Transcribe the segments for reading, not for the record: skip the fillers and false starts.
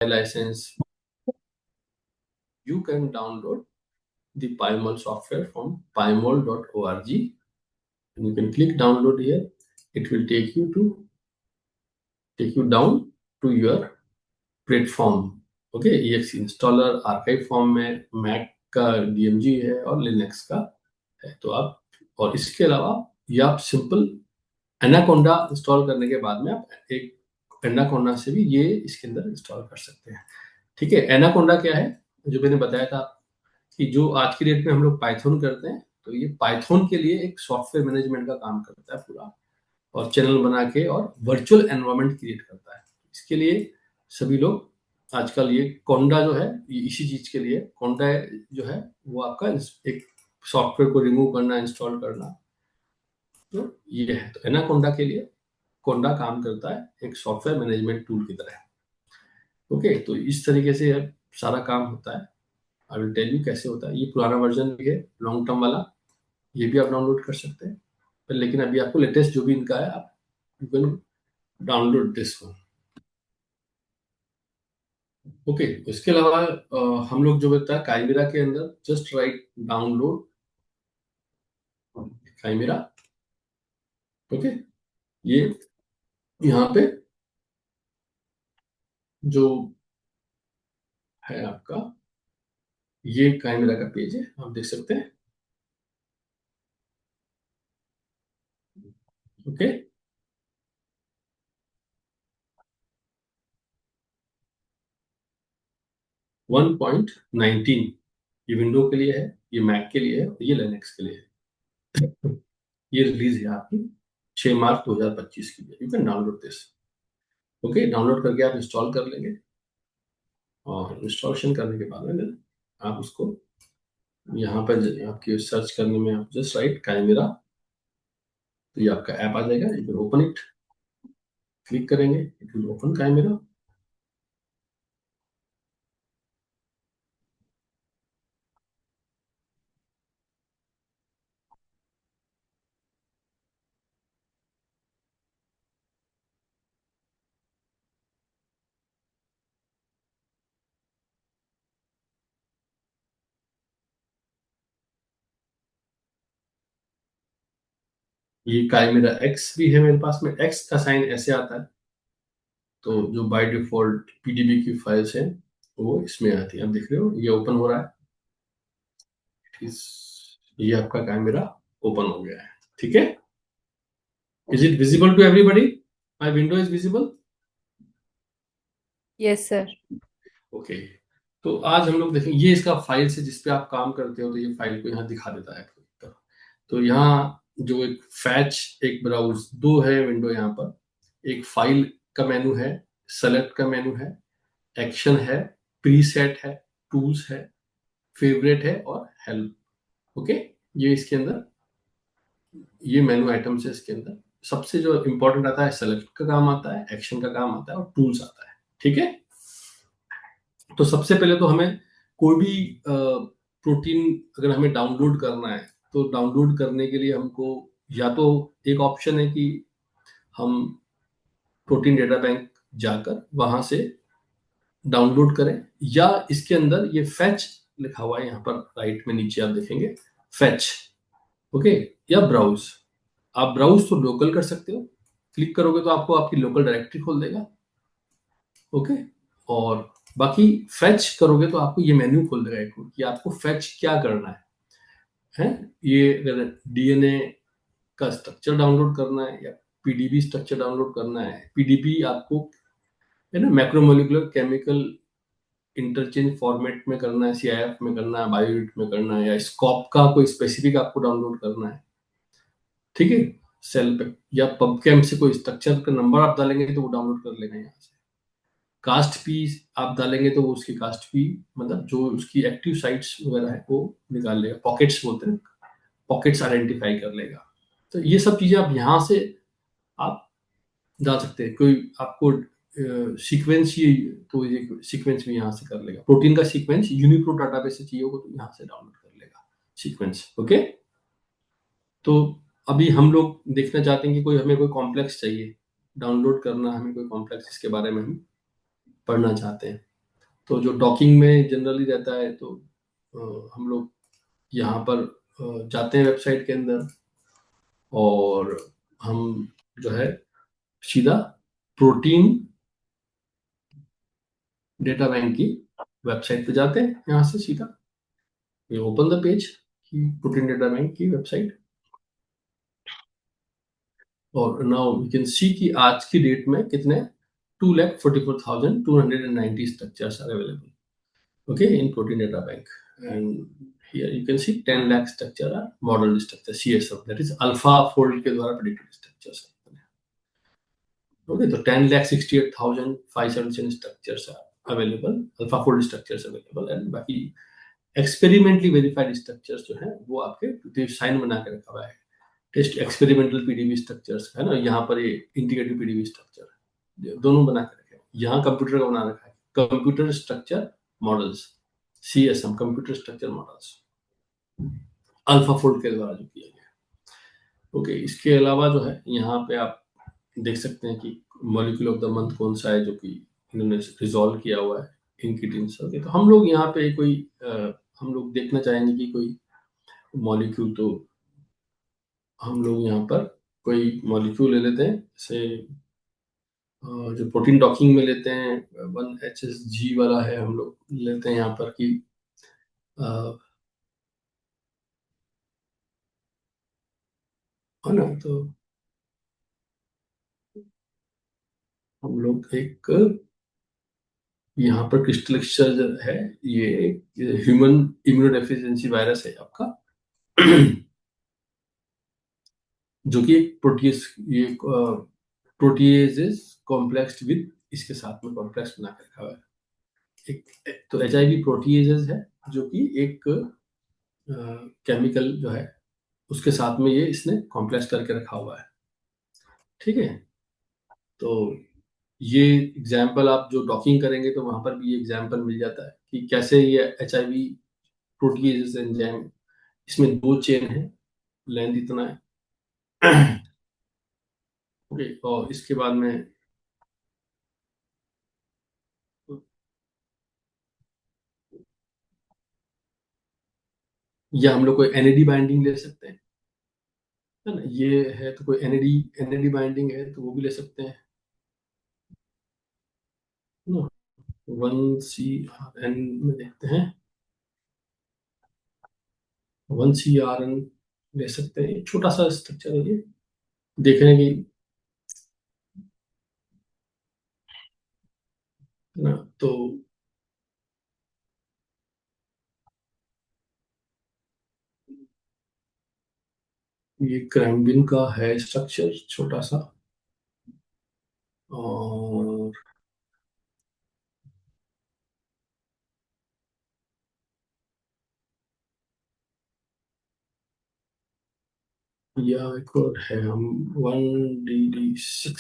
license, you can download the PyMol software from pymol.org. And you can click download here. It will take you down to your platform. Okay, EXE installer archive form में Mac का DMG है और Linux का है। तो आप, और इसके अलावा ये आप सिंपल एनाकोंडा इंस्टॉल करने के बाद में आप एक एनाकोंडा से भी ये इसके अंदर इंस्टॉल कर सकते हैं। ठीक है, एनाकोंडा क्या है, जो मैंने बताया था कि जो आज की डेट में हम लोग पाइथन करते हैं, तो ये पाइथन के लिए एक सॉफ्टवेयर मैनेजमेंट का काम करता है पूरा, और चैनल बना के और वर्चुअल एनवायरनमेंट क्रिएट करता है। इसके लिए सभी लोग आजकल ये कोंडा जो है, ये इसी चीज के लिए कोंडा जो है वो आपका एक सॉफ्टवेयर को रिमूव करना, इंस्टॉल करना, तो ये है। तो एनाकोंडा के लिए कोंडा काम करता है एक सॉफ्टवेयर मैनेजमेंट टूल की तरह। ओके, तो इस तरीके से सारा काम होता है। आई विल टेल यू कैसे होता है। ये पुराना वर्जन भी है, लॉन्ग टर्म वाला, ये भी आप डाउनलोड कर सकते हैं। लेकिन अभी आपको लेटेस्ट जो भी इनका है, आप you can download this one. Okay, इसके अलावा हम लोग जो होता है काइमेरा के अंदर just right download chimera. Okay, ये यहाँ पे जो है आपका, ये काइमेरा का पेज है, आप देख सकते हैं। ओके, 1.19 ये विंडो के लिए है, ये मैक के लिए है, और ये लिनक्स के लिए है। ये रिलीज है आपकी 6 मार्च 2025 की। You can download this. Okay, download करके आप इंस्टॉल कर लेंगे, और इंस्टॉलेशन करने के बाद में आप उसको यहाँ पर आपके सर्च करने में आप जस्ट राइट काइमेरा, तो ये आपका ऐप आ जाएगा। You can open it, click करेंगे, इट विल ओपन काइमेरा। ये काइमेरा एक्स भी है मेरे पास में। एक्स का साइन ऐसे आता है, तो जो बाय डिफॉल्ट पीडीबी की फाइल्स हैं वो इसमें आती है। आप देख रहे हो ये ओपन हो रहा है। ये आपका कैमरा ओपन हो गया है। ठीक है, is it visible to everybody? My window is visible? Yes sir. Okay, तो आज हम लोग देखेंगे, ये इसका फाइल से जिस पे आप काम करते हो, तो ये फाइल को यहाँ दिखा देता है। तो यहाँ जो एक फैच, एक ब्राउज, दो है विंडो यहाँ पर। एक फाइल का मेनू है, सेलेक्ट का मेनू है, एक्शन है, प्रीसेट है, टूल्स है, फेवरेट है, और हेल्प। ओके, ये इसके अंदर ये मेनू आइटम्स है। इसके अंदर सबसे जो इंपॉर्टेंट आता है, सेलेक्ट का काम आता है, एक्शन का काम आता है, और टूल्स आता है। ठीक है, तो सबसे पहले तो हमें कोई भी प्रोटीन अगर हमें डाउनलोड करना है, तो डाउनलोड करने के लिए हमको या तो एक ऑप्शन है कि हम प्रोटीन डेटा बैंक जाकर वहां से डाउनलोड करें, या इसके अंदर ये फैच लिखा हुआ है यहाँ पर राइट में नीचे आप देखेंगे, फैच। ओके, या ब्राउज। आप ब्राउज तो लोकल कर सकते हो, क्लिक करोगे तो आपको आपकी लोकल डायरेक्टरी खोल देगा। ओके, और बाकी फैच करोगे तो आपको ये मेन्यू खोल देगा एक, कि आपको फैच क्या करना है। ये अगर डीएनए का स्ट्रक्चर डाउनलोड करना है, या पीडीबी स्ट्रक्चर डाउनलोड करना है। पीडीबी आपको है ना मैक्रोमोलिकुलर केमिकल इंटरचेंज फॉर्मेट में करना है, सीआईएफ में करना है, बायोइट में करना है, या स्कॉप का कोई स्पेसिफिक आपको डाउनलोड करना है। ठीक है, सेल पे या पबकेम से कोई स्ट्रक्चर का नंबर आप डालेंगे तो वो डाउनलोड कर लेगा यहाँ से। कास्ट पी आप डालेंगे तो वो उसकी कास्ट पी, मतलब जो उसकी एक्टिव साइट्स वगैरह है वो निकाल लेगा। पॉकेट्स बोलते हैं, पॉकेट्स आइडेंटिफाई कर लेगा। तो ये सब चीजें आप यहाँ से आप डाल सकते हैं। कोई आपको सीक्वेंस ही, तो ये सीक्वेंस भी यहाँ से कर लेगा। प्रोटीन का सीक्वेंस यूनिप्रोट डाटाबेस से चाहिए होगा तो यहाँ से डाउनलोड कर लेगा सीक्वेंस। ओके, तो अभी हम लोग देखना चाहते हैं कि कोई हमें कोई कॉम्प्लेक्स चाहिए डाउनलोड करना, हमें कोई कॉम्प्लेक्स इसके बारे में हम पढ़ना चाहते हैं। तो जो डॉकिंग में जनरली रहता है, तो हम लोग यहाँ पर जाते हैं वेबसाइट के अंदर, और हम जो है सीधा प्रोटीन डेटा बैंक की वेबसाइट पे जाते हैं। यहाँ से सीधा ये ओपन द पेज की प्रोटीन डेटा बैंक की वेबसाइट, और नाउ यू कैन सी कि आज की डेट में कितने 2,44,290 structures are available, okay, in protein data bank. And here you can see 10 lakh structure are model structure, CSF, that is alpha fold के द्वारा predicted structures है। Okay, तो 10,68,577 structures are available, alpha fold structures available, and बाकी experimentally verified structures जो है वो आपके sign बना के रखा हुआ है। टेस्ट एक्सपेरिमेंटल पीडीबी स्ट्रक्चर्स है ना, यहाँ पर ये इंटीग्रेटेड पीडीबी स्ट्रक्चर दोनों बना के रखे हैं। यहाँ कंप्यूटर का बना रखा है, computer structure models, CSM, computer structure models, alpha fold के द्वारा जो किया गया। ओके, इसके अलावा जो है यहाँ पे आप देख सकते हैं कि मॉलिक्यूल ऑफ द मंथ कौन सा है जो कि इन्होंने रिजॉल्व किया हुआ है इनकी टीम से। ओके, तो हम लोग यहाँ पे कोई हम लोग देखना चाहेंगे कि कोई मॉलिक्यूल, तो हम लोग यहाँ पर कोई मॉलिक्यूल ले लेते हैं, जैसे जो प्रोटीन डॉकिंग में लेते हैं 1HSG वाला है, हम लोग लेते हैं यहाँ पर कि है ना, तो हम लोग एक यहाँ पर क्रिस्टल है, ये ह्यूमन इम्यूनोडेफिशिएंसी वायरस है आपका जो कि एक प्रोटीज, ये प्रोटीएजेस कॉम्प्लेक्स विद इसके साथ में कॉम्प्लेक्स बना के रखा हुआ है। तो HIV प्रोटीएजेस है जो कि एक केमिकल जो है उसके साथ में ये इसने कॉम्प्लेक्स करके रखा हुआ है। ठीक है, तो ये एग्जाम्पल आप जो डॉकिंग करेंगे तो वहां पर भी ये एग्जाम्पल मिल जाता है कि कैसे ये HIV प्रोटीएजेस एंजाइम, इसमें 2 चेन है, लेंथ इतना है ओके, और इसके बाद में या हम लोग कोई NAD बाइंडिंग ले सकते हैं, है ना, ये है तो कोई NAD बाइंडिंग है तो वो भी ले सकते हैं ना। 1CRN में देखते हैं, 1CRN ले सकते हैं, छोटा सा स्ट्रक्चर है ये, देख रहे हैं कि ना, तो ये क्रैम्बिन का है स्ट्रक्चर छोटा सा, और या एक और है, हम 1DD6,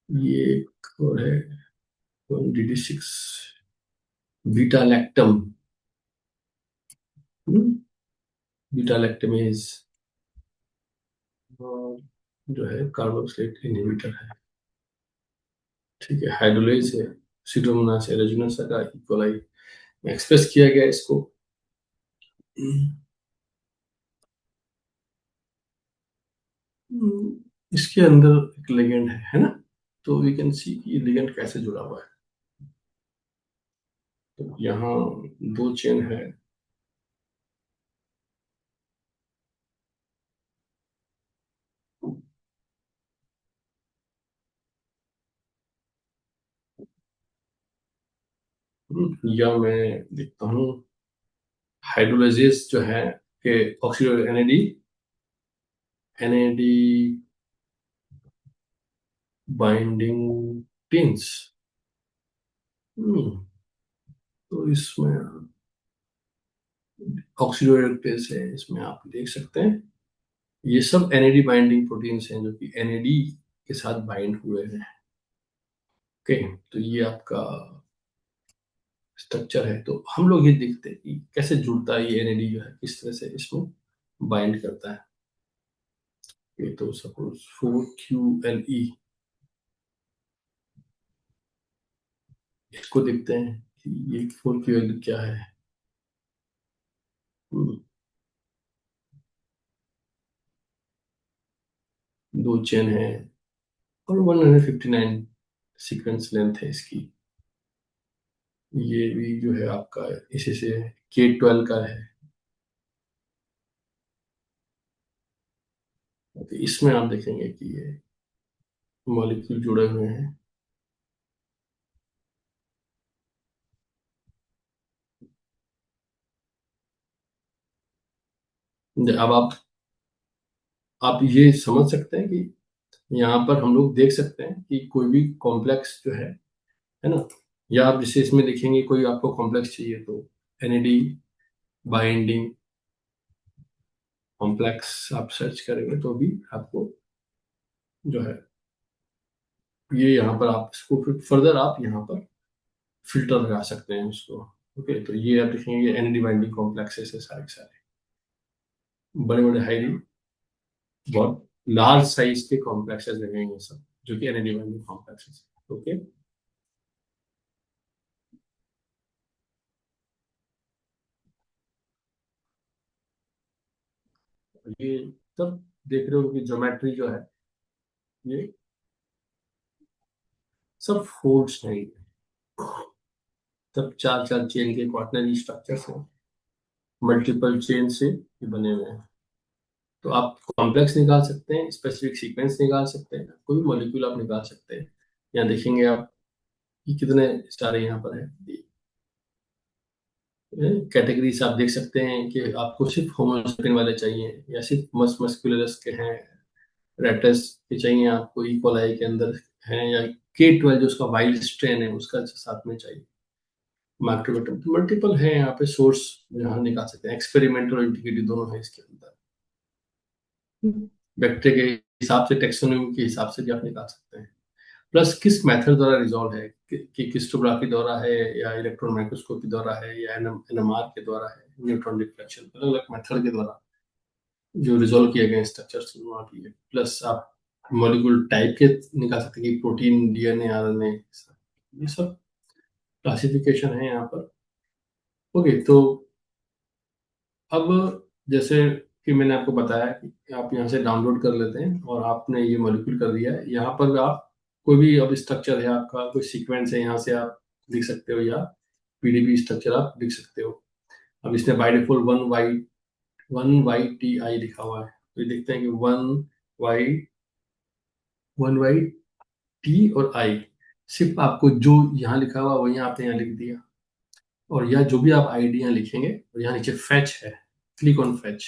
ये एक और है 1DD6 beta lactam, beta lactamase, और जो है कार्बोक्सिलेट इनहिबिटर है। ठीक है, हाइड्रोलेज है, सीडोमोनास है, रेजोनेंस का इक्वलाई एक्सप्रेस किया गया इसको। इसके अंदर एक लिगेंड है ना, तो वी कैन सी कि लिगेंड कैसे जुड़ा हुआ है। तो यहाँ 2 चेन है, या मैं देखता हूँ हाइड्रोलाइजेस जो है कि ऑक्सीजन NAD बाइंडिंग टिन्स, तो इसमें ऑक्सीडोरेक्टेस है, इसमें आप देख सकते हैं ये सब NAD बाइंडिंग प्रोटीन्स हैं जो कि NAD के साथ बाइंड हुए हैं। ओके, तो ये आपका स्ट्रक्चर है, तो हम लोग ये देखते हैं कि कैसे जुड़ता है ये NAD जो है, किस तरह से इसमें बाइंड करता है। ये तो सपोज 4QLE, इसको देखते हैं कि ये 4QLE क्या है। हम्म, दो चेन है और 159 सीक्वेंस लेंथ है इसकी। ये भी जो है आपका इसी से K12 का है। तो इसमें आप देखेंगे कि ये मॉलिक्यूल जुड़े हुए हैं। अब आप ये समझ सकते हैं कि यहाँ पर हम लोग देख सकते हैं कि कोई भी कॉम्प्लेक्स जो है ना, या आप जैसे इसमें देखेंगे कोई आपको कॉम्प्लेक्स चाहिए तो NAD बाइंडिंग कॉम्प्लेक्स आप सर्च करेंगे तो भी आपको जो है ये यहाँ पर आप इसको फिर फर्दर आप यहाँ पर फिल्टर लगा सकते हैं उसको। ओके, तो ये आप देखेंगे NAD बाइंडिंग कॉम्प्लेक्सेस है सारे के सारे, बड़े बड़े हाईली बहुत लार्ज साइज के कॉम्प्लेक्सेस लगेंगे सब, जो कि NAD बाइंडिंग कॉम्प्लेक्सेस। ओके, ये सब देख रहे हो कि ज्योमेट्री जो है ये सब फोल्ड्स हैं, सब चार चार चेन के क्वाटरनरी स्ट्रक्चर्स हैं, मल्टीपल चेन से ये बने हुए हैं। तो आप कॉम्प्लेक्स निकाल सकते हैं, स्पेसिफिक सीक्वेंस निकाल सकते हैं, कोई भी मॉलिक्यूल आप निकाल सकते हैं। यहाँ देखेंगे आप कि कितने सारे यहाँ पर है कैटेगरीज आप देख सकते हैं कि आपको सिर्फ होमोसेपियन वाले चाहिए या सिर्फ मस्कुलरस के हैं, रेटस के चाहिए आपको, इकोलाई के अंदर है, या K12 जो उसका वाइल्ड स्ट्रेन है उसका साथ में चाहिए। माइक्रोवेटम तो मल्टीपल है यहाँ पे सोर्स, यहाँ निकाल सकते हैं, एक्सपेरिमेंटल और इंटीग्रेटिव दोनों है इसके अंदर। वेक्टर के हिसाब से, टेक्सोनोमी के हिसाब से भी आप निकाल सकते हैं। प्लस किस मेथड द्वारा रिजॉल्व है कि क्रिस्टोग्राफी द्वारा है या इलेक्ट्रॉन माइक्रोस्कोपी द्वारा है या NMR के द्वारा है, न्यूट्रॉन डिफ्लेक्शन, अलग अलग मेथड के द्वारा जो रिजॉल्व किए गए स्ट्रक्चर्स वहाँ भी है। प्लस आप मॉलिक्यूल टाइप के निकाल सकते हैं कि प्रोटीन, DNA, RNA, ये सब क्लासिफिकेशन है यहाँ पर। ओके, तो अब जैसे कि मैंने आपको बताया कि आप यहाँ से डाउनलोड कर लेते हैं और आपने ये मॉलिक्यूल कर दिया है। यहाँ पर आप कोई भी अब स्ट्रक्चर है आपका, कोई सीक्वेंस है, यहाँ से आप लिख सकते हो, या PDB स्ट्रक्चर आप लिख सकते हो। अब इसमें बाय डिफॉल्ट 1YTI लिखा हुआ है, तो ये देखते हैं कि वाई 1YT और I, सिर्फ आपको जो यहाँ लिखा हुआ वही आपने यहाँ लिख दिया। और या जो भी आप ID यहाँ लिखेंगे, और यहाँ नीचे फैच है, क्लिक ऑन फैच,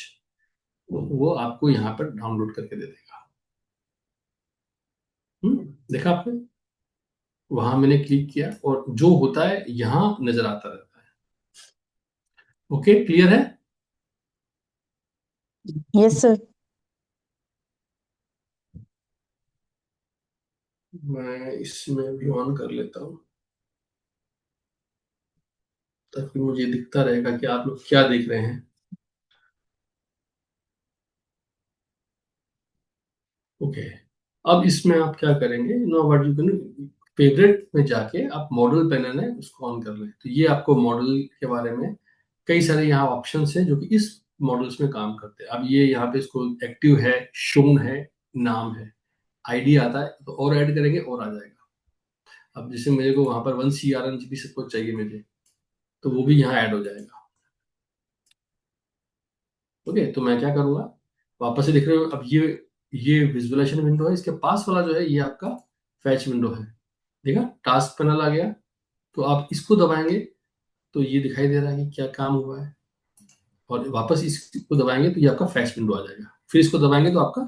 वो आपको यहाँ पर डाउनलोड करके दे देगा। देखा आपने, वहां मैंने क्लिक किया और जो होता है यहाँ नजर आता रहता है। ओके, क्लियर है। Yes sir. मैं इसमें भी ऑन कर लेता हूँ ताकि मुझे दिखता रहेगा कि आप लोग क्या देख रहे हैं। ओके, अब इसमें आप क्या करेंगे, know what you can, favourite में जाके आप मॉडल पैनल है उसको ऑन कर लें, तो ये आपको मॉडल के बारे में कई सारे यहाँ ऑप्शंस हैं जो कि इस मॉडल्स में काम करते हैं। अब ये यहाँ पे इसको एक्टिव है, शोन है, नाम है, ID आता है तो और ऐड करेंगे और आ जाएगा। अब जैसे मेरे को वहां पर 1 CRN GB सब कुछ चाहिए मुझे, तो वो भी यहाँ ऐड हो जाएगा। ओके, तो मैं क्या करूंगा, वापस से देख रहे हो अब ये विजुअलाइजेशन विंडो है, इसके पास वाला जो है ये आपका फैच विंडो है। देखा, टास्क पैनल आ गया, तो आप इसको दबाएंगे तो ये दिखाई दे रहा है कि क्या काम हुआ है, और वापस इसको दबाएंगे तो ये आपका फैच विंडो आ जाएगा। फिर इसको दबाएंगे तो आपका,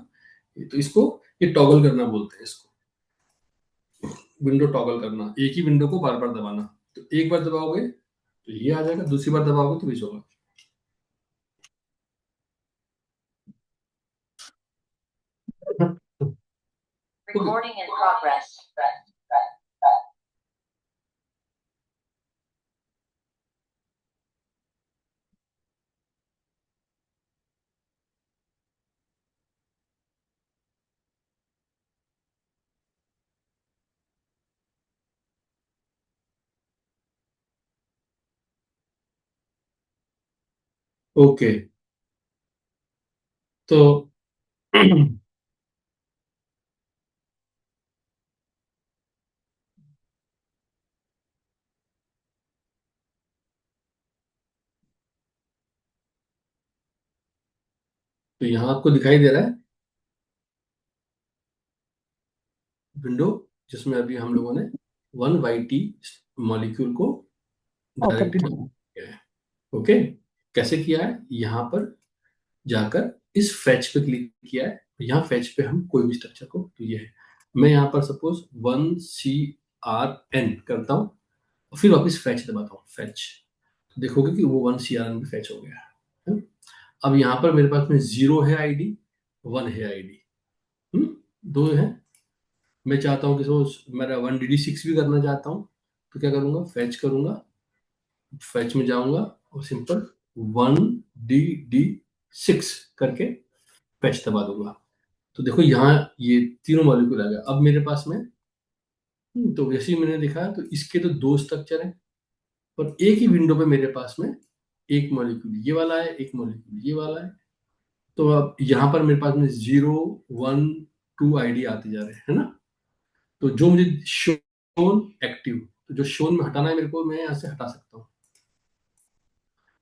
तो इसको ये टॉगल करना बोलते हैं इसको, विंडो टॉगल करना, एक ही विंडो को बार बार दबाना। तो एक बार दबाओगे तो ये आ जाएगा, दूसरी बार दबाओगे तो ये होगा। Recording in progress. ओके, तो तो यहाँ आपको दिखाई दे रहा है विंडो, जिसमें अभी हम लोगों ने 1YT मॉलिक्यूल को ओके। डायरेक्टली किया है। ओके, कैसे किया है? यहाँ पर जाकर इस फैच पे क्लिक किया है। यहाँ फैच पे हम कोई भी स्ट्रक्चर को, तो ये है, मैं यहाँ पर सपोज 1CRN करता हूँ और फिर वापस फैच दबाता हूँ, फैच, तो देखोगे कि वो 1CRN भी फैच हो गया है। अब यहाँ पर मेरे पास में 0 है आईडी, 1 है आईडी, दो है। मैं चाहता हूँ कि सपोज मेरा 1DD6 भी करना चाहता हूँ, तो क्या करूँगा? फैच करूँगा, फैच में जाऊँगा और सिंपल 1DD6 करके फैच दबा दूँगा। तो देखो यहाँ ये तीनों मॉलिक्यूल आ गया। अब मेरे पास में तो वैसे ही मैंने देखा, तो इसके तो दो स्ट्रक्चर हैं, और एक ही विंडो पे मेरे पास में एक मॉलिक्यूल ये वाला है, एक मॉलिक्यूल ये वाला है। तो अब यहाँ पर मेरे पास में 0, 1, 2 आईडी आते जा रहे हैं, है ना? तो जो मुझे शोन एक्टिव, तो जो शोन में हटाना है मेरे को, मैं यहाँ से हटा सकता हूँ।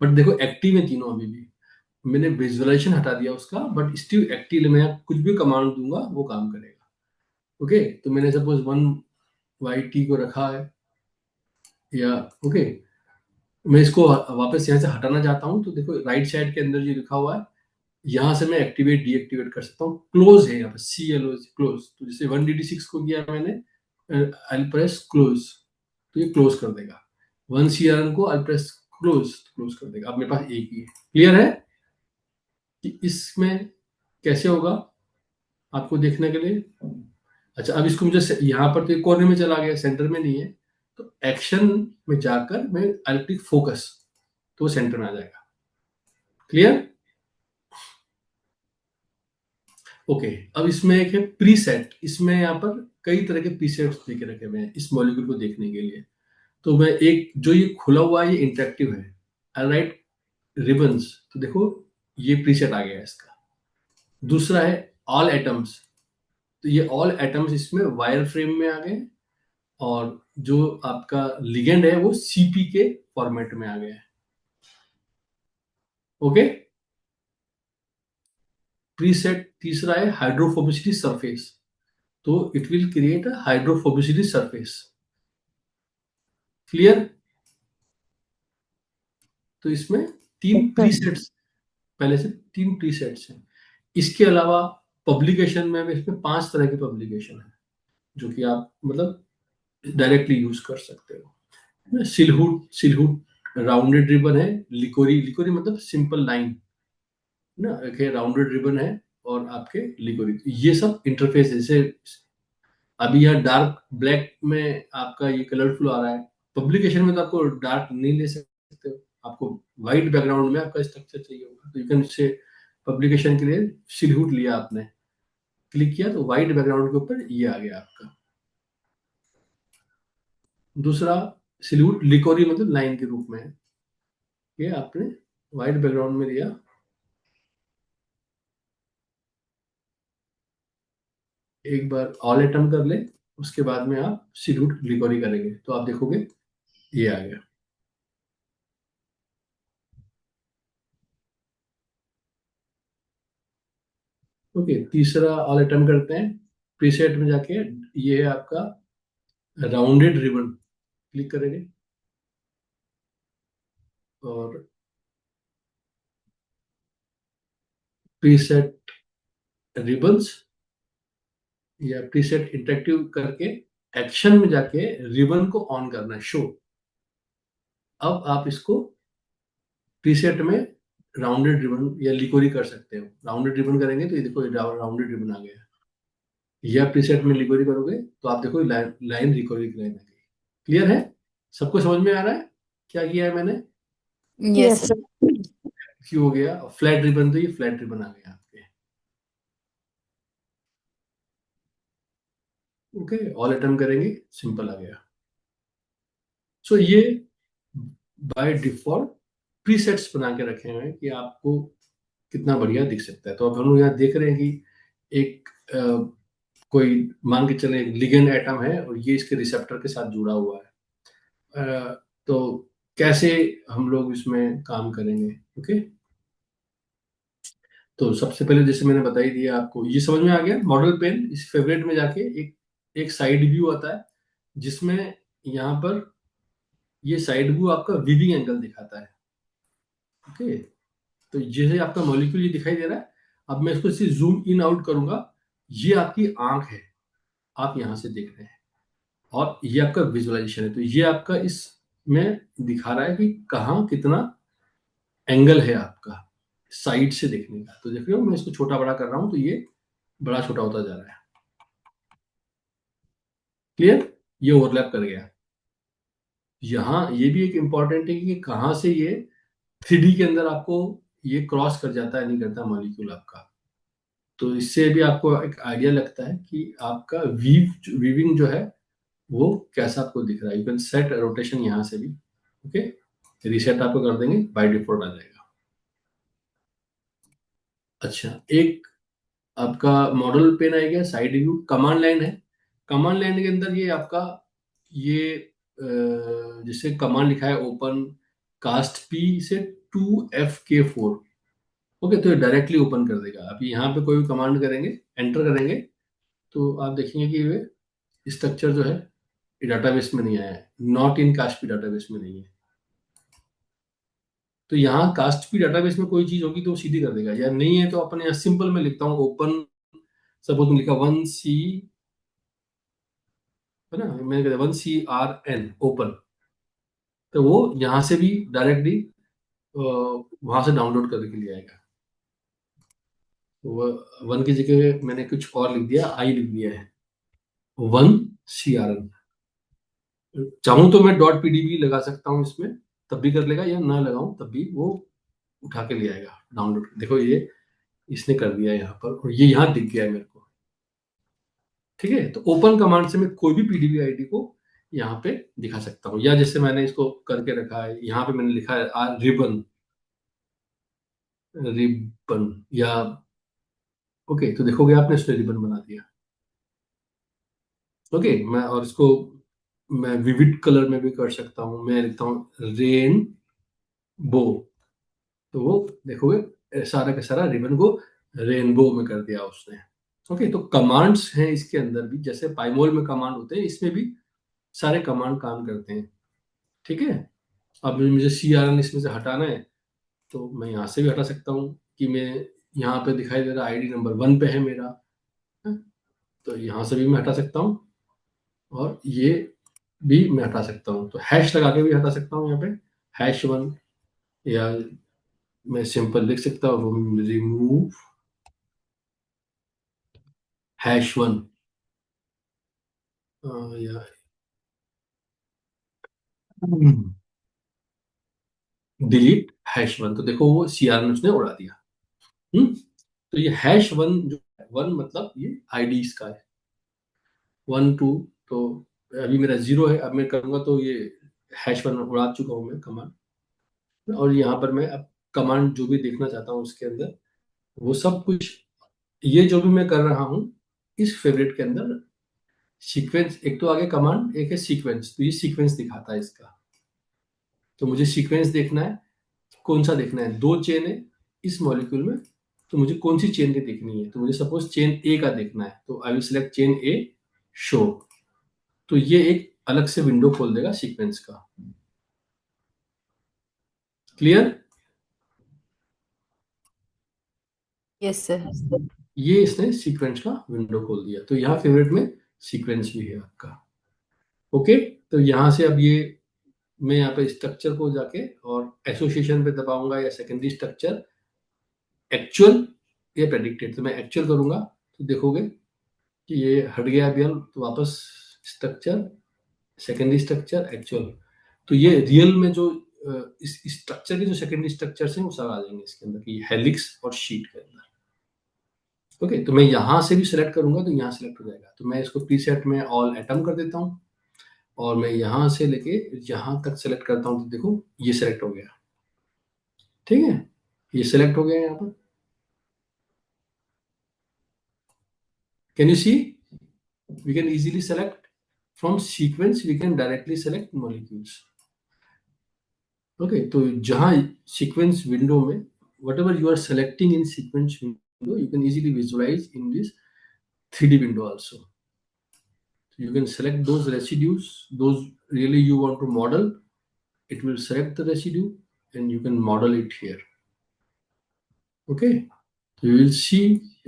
बट देखो एक्टिव है तीनों अभी भी, मैंने विजुअलाइजेशन हटा दिया उसका, बट स्टिल एक्टिव, मैं कुछ भी कमांड दूंगा वो काम करेगा। ओके, तो मैंने सपोज 1YT को रखा है, या ओके, मैं इसको वापस यहाँ से हटाना चाहता हूँ, तो देखो राइट साइड के अंदर जो लिखा हुआ है, यहाँ से मैं एक्टिवेट डीएक्टिवेट कर सकता हूँ। क्लोज है यहाँ पर, CLOZ क्लोज, तो जैसे 1DD6 को किया मैंने, आई प्रेस क्लोज, तो ये क्लोज कर देगा। 1CRN को आई प्रेस क्लोज, क्लोज कर देगा। अब मेरे पास एक ही है। क्लियर है कि इसमें कैसे होगा आपको देखने के लिए? अच्छा, अब इसको मुझे यहाँ पर तो एक कोने में चला गया, सेंटर में नहीं है, तो एक्शन में जाकर मैं आई क्लिक फोकस, तो वो सेंटर में आ जाएगा। क्लियर? ओके, अब इसमें एक है प्रीसेट, इसमें यहाँ पर कई तरह के प्रीसेट्स देके रखे हुए हैं इस मॉलिक्यूल को देखने के लिए। तो मैं एक जो ये खुला हुआ है, ये इंटरेक्टिव है, आई राइट रिबन्स, तो देखो ये प्रीसेट आ गया है इसका। दूसरा है ऑल एटम्स, तो ये ऑल एटम्स इसमें वायर फ्रेम में आ गए, और जो आपका लिगेंड है वो CP के फॉर्मेट में आ गया है। ओके, प्रीसेट तीसरा है हाइड्रोफोबिसिटी सरफेस, तो it will create a hydrophobicity surface. Clear? तो इसमें तीन प्रीसेट्स, पहले से तीन प्रीसेट्स हैं। इसके अलावा पब्लिकेशन में भी इसमें 5 तरह की पब्लिकेशन है, जो कि आप मतलब डायरेक्टली यूज कर सकते हो। सिलहुट, सिलहुट राउंडेड रिबन है। लिकोरी, लिकोरी मतलब सिंपल लाइन ना, एक है राउंडेड रिबन है, और आपके लिकोरी, ये सब इंटरफेस है। जैसे अभी यहाँ डार्क ब्लैक में आपका ये कलरफुल आ रहा है, पब्लिकेशन में तो आपको डार्क नहीं ले सकते हो, आपको व्हाइट बैकग्राउंड में आपका स्ट्रक्चर चाहिए होगा, तो यू कैन से पब्लिकेशन के लिए सिलहुट लिया आपने, क्लिक किया तो व्हाइट बैकग्राउंड के ऊपर ये आ गया आपका। दूसरा सिलहुट लिकोरी मतलब लाइन के रूप में है, ये आपने व्हाइट बैकग्राउंड में लिया। एक बार ऑल एटम कर ले, उसके बाद में आप सिलहुट लिकोरी करेंगे, तो आप देखोगे ये आ गया। ओके, तीसरा ऑल एटम करते हैं, प्रीसेट में जाके ये है आपका राउंडेड रिबन, क्लिक करेंगे, और प्रीसेट रिबन्स या प्रीसेट इंटरेक्टिव करके एक्शन में जाके रिबन को ऑन करना है, शो। अब आप इसको प्रीसेट में राउंडेड रिबन या लिकोरी कर सकते हो। राउंडेड रिबन करेंगे तो ये देखो राउंडेड रिबन आ गया, या प्रीसेट में लिकोरी करोगे तो आप देखो लाइन लाइन रिकोरी की लाइन आ गई। क्लियर है? सबको समझ में आ रहा है क्या किया है मैंने? Yes Yes, sir. क्यों हो गया फ्लैट रिबन? तो ये फ्लैट रिबन आ गया आपके। ओके, ऑल अटेम्प्ट करेंगे, सिंपल आ गया। सो ये बाय डिफॉल्ट प्रीसेट्स बना के रखे हुए हैं कि आपको कितना बढ़िया दिख सकता है। तो अब हम लोग यहाँ देख रहे हैं कि एक कोई मान के चले लिगेंड एटम है और ये इसके रिसेप्टर के साथ जुड़ा हुआ है। तो कैसे हम लोग इसमें काम करेंगे? ओके, तो सबसे पहले जैसे मैंने बता ही दिया आपको, ये समझ में आ गया। मॉडल पेन इस फेवरेट में जाके एक साइड व्यू आता है, जिसमें यहाँ पर ये साइड व्यू आपका वीविंग एंगल दिखाता है। ओके, तो जैसे आपका मॉलिक्यूल ये दिखाई दे रहा है, अब मैं इसको जूम इन आउट करूंगा, ये आपकी आंख है, आप यहाँ से देख रहे हैं, और ये आपका विजुअलाइजेशन है। तो ये आपका इसमें दिखा रहा है कि कहाँ कितना एंगल है आपका साइड से देखने का। तो देख रहे हो, मैं इसको छोटा बड़ा कर रहा हूँ तो ये बड़ा छोटा होता जा रहा है। क्लियर? ये ओवरलैप कर गया। यहाँ ये भी एक इंपॉर्टेंट है कि कहाँ से ये 3D के अंदर आपको ये क्रॉस कर जाता है, नहीं करता मॉलिक्यूल आपका। तो इससे भी आपको एक आइडिया लगता है कि आपका वीविंग जो है वो कैसा आपको दिख रहा है। यू कैन सेट रोटेशन यहाँ से भी। ओके, रीसेट आपको कर देंगे, बाय डिफॉल्ट आ जाएगा। अच्छा, एक आपका मॉडल पेन आएगा, साइड व्यू कमांड लाइन है। कमांड लाइन के अंदर ये आपका ये जैसे कमांड लिखा है ओपन कास्ट पी से 2FK4। ओके, तो ये डायरेक्टली ओपन कर देगा। आप यहाँ पे कोई भी कमांड करेंगे, एंटर करेंगे, तो आप देखेंगे कि ये स्ट्रक्चर जो है डाटाबेस में नहीं आया है, not in cast P database में नहीं है। तो यहाँ कास्ट पी डाटाबेस में कोई चीज होगी तो वो सीधी कर देगा, या नहीं है तो अपन यहाँ सिंपल में लिखता हूँ ओपन, सपोज में लिखा 1C है ना, मैंने कहा 1CRN ओपन, तो वो यहाँ से भी डायरेक्टली वहां से डाउनलोड करके ले आएगा। तो वो 1 की जगह मैंने कुछ और लिख दिया, आई लिख दिया है, 1CRN। चाहूं तो मैं .pdb लगा सकता हूँ इसमें, तब भी कर लेगा, या ना लगाऊं तब भी वो उठा के ले आएगा डाउनलोड। देखो ये इसने कर दिया है यहाँ पर, और ये यहाँ दिख गया है मेरे को। ठीक है, तो ओपन कमांड से मैं कोई भी पीडीबी आईडी को यहाँ पे दिखा सकता हूँ। या जैसे मैंने इसको करके रखा है, यहाँ पे मैंने लिखा है रिबन, रिबन या ओके, तो देखोगे आपने इसने रिबन बना दिया। ओके, मैं और इसको मैं विविड कलर में भी कर सकता हूँ। मैं लिखता हूँ रेन बो, तो वो देखोगे सारा का सारा रिबन को रेनबो में कर दिया उसने। ओके, तो कमांड्स हैं इसके अंदर भी, जैसे पाइमोल में कमांड होते हैं, इसमें भी सारे कमांड काम करते हैं। ठीक है, अब मुझे CRN इसमें से हटाना है, तो मैं यहाँ से भी हटा सकता हूँ कि मैं यहाँ पे दिखाई दे रहा आईडी नंबर 1 पे है मेरा, है? तो यहाँ से भी मैं हटा सकता हूँ, और ये भी मैं हटा सकता हूँ। तो हैश लगा के भी हटा सकता हूँ यहाँ पे #1, या मैं सिंपल लिख सकता हूँ रिमूव #1 या डिलीट #1। तो देखो वो CRN उसने उड़ा दिया। तो ये #1 जो 1 मतलब ये आईडी इसका है, 1 2, तो अभी मेरा 0 है। अब मैं करूंगा तो ये #1 उड़ा चुका हूँ मैं कमांड, और यहाँ पर मैं अब कमांड जो भी देखना चाहता हूँ उसके अंदर वो सब कुछ, ये जो भी मैं कर रहा हूँ इस फेवरेट के अंदर सीक्वेंस, एक तो आगे कमांड, एक है सीक्वेंस, तो ये सीक्वेंस दिखाता है इसका। तो मुझे सीक्वेंस देखना है, कौन सा देखना है, 2 चेन है इस मॉलिक्यूल में, तो मुझे कौन सी चेन की देखनी है। तो मुझे सपोज चेन ए का देखना है, तो I will select chain A, show. तो ये एक अलग से विंडो खोल देगा सीक्वेंस का। क्लियर? Yes, sir. ये इसने सीक्वेंस का विंडो खोल दिया। तो यहाँ फेवरेट में सीक्वेंस भी है आपका। ओके, तो यहाँ से अब ये मैं यहाँ पे स्ट्रक्चर को जाके और एसोसिएशन पे दबाऊंगा, या सेकेंडरी स्ट्रक्चर, एक्चुअल या प्रेडिक्टेड। तो मैं एक्चुअल करूंगा तो देखोगे कि ये हट गया अभी, तो वापस स्ट्रक्चर, सेकेंडरी स्ट्रक्चर, एक्चुअल। तो ये रियल में जो इस स्ट्रक्चर के जो सेकेंडरी स्ट्रक्चर्स हैं वो सब आ जाएंगे इसके अंदर, कि हेलिक्स और शीट के अंदर। ओके, तो मैं यहाँ से भी सिलेक्ट करूंगा तो यहाँ सिलेक्ट हो जाएगा। तो मैं इसको प्रीसेट में ऑल एटम कर देता हूँ, और मैं यहाँ से लेके यहाँ तक सेलेक्ट करता हूँ, तो देखो ये सेलेक्ट हो गया। ठीक है, ये सेलेक्ट हो गया यहाँ पर। Can you see, we can easily select from sequence, we can directly select molecules. Okay, तो जहां सीक्वेंस विंडो में whatever you are selecting in sequence window, you can easily visualize in this 3D window also. You can select those residues, those really you want to model. It will select the residue and you can model it here. Okay, तो you will see,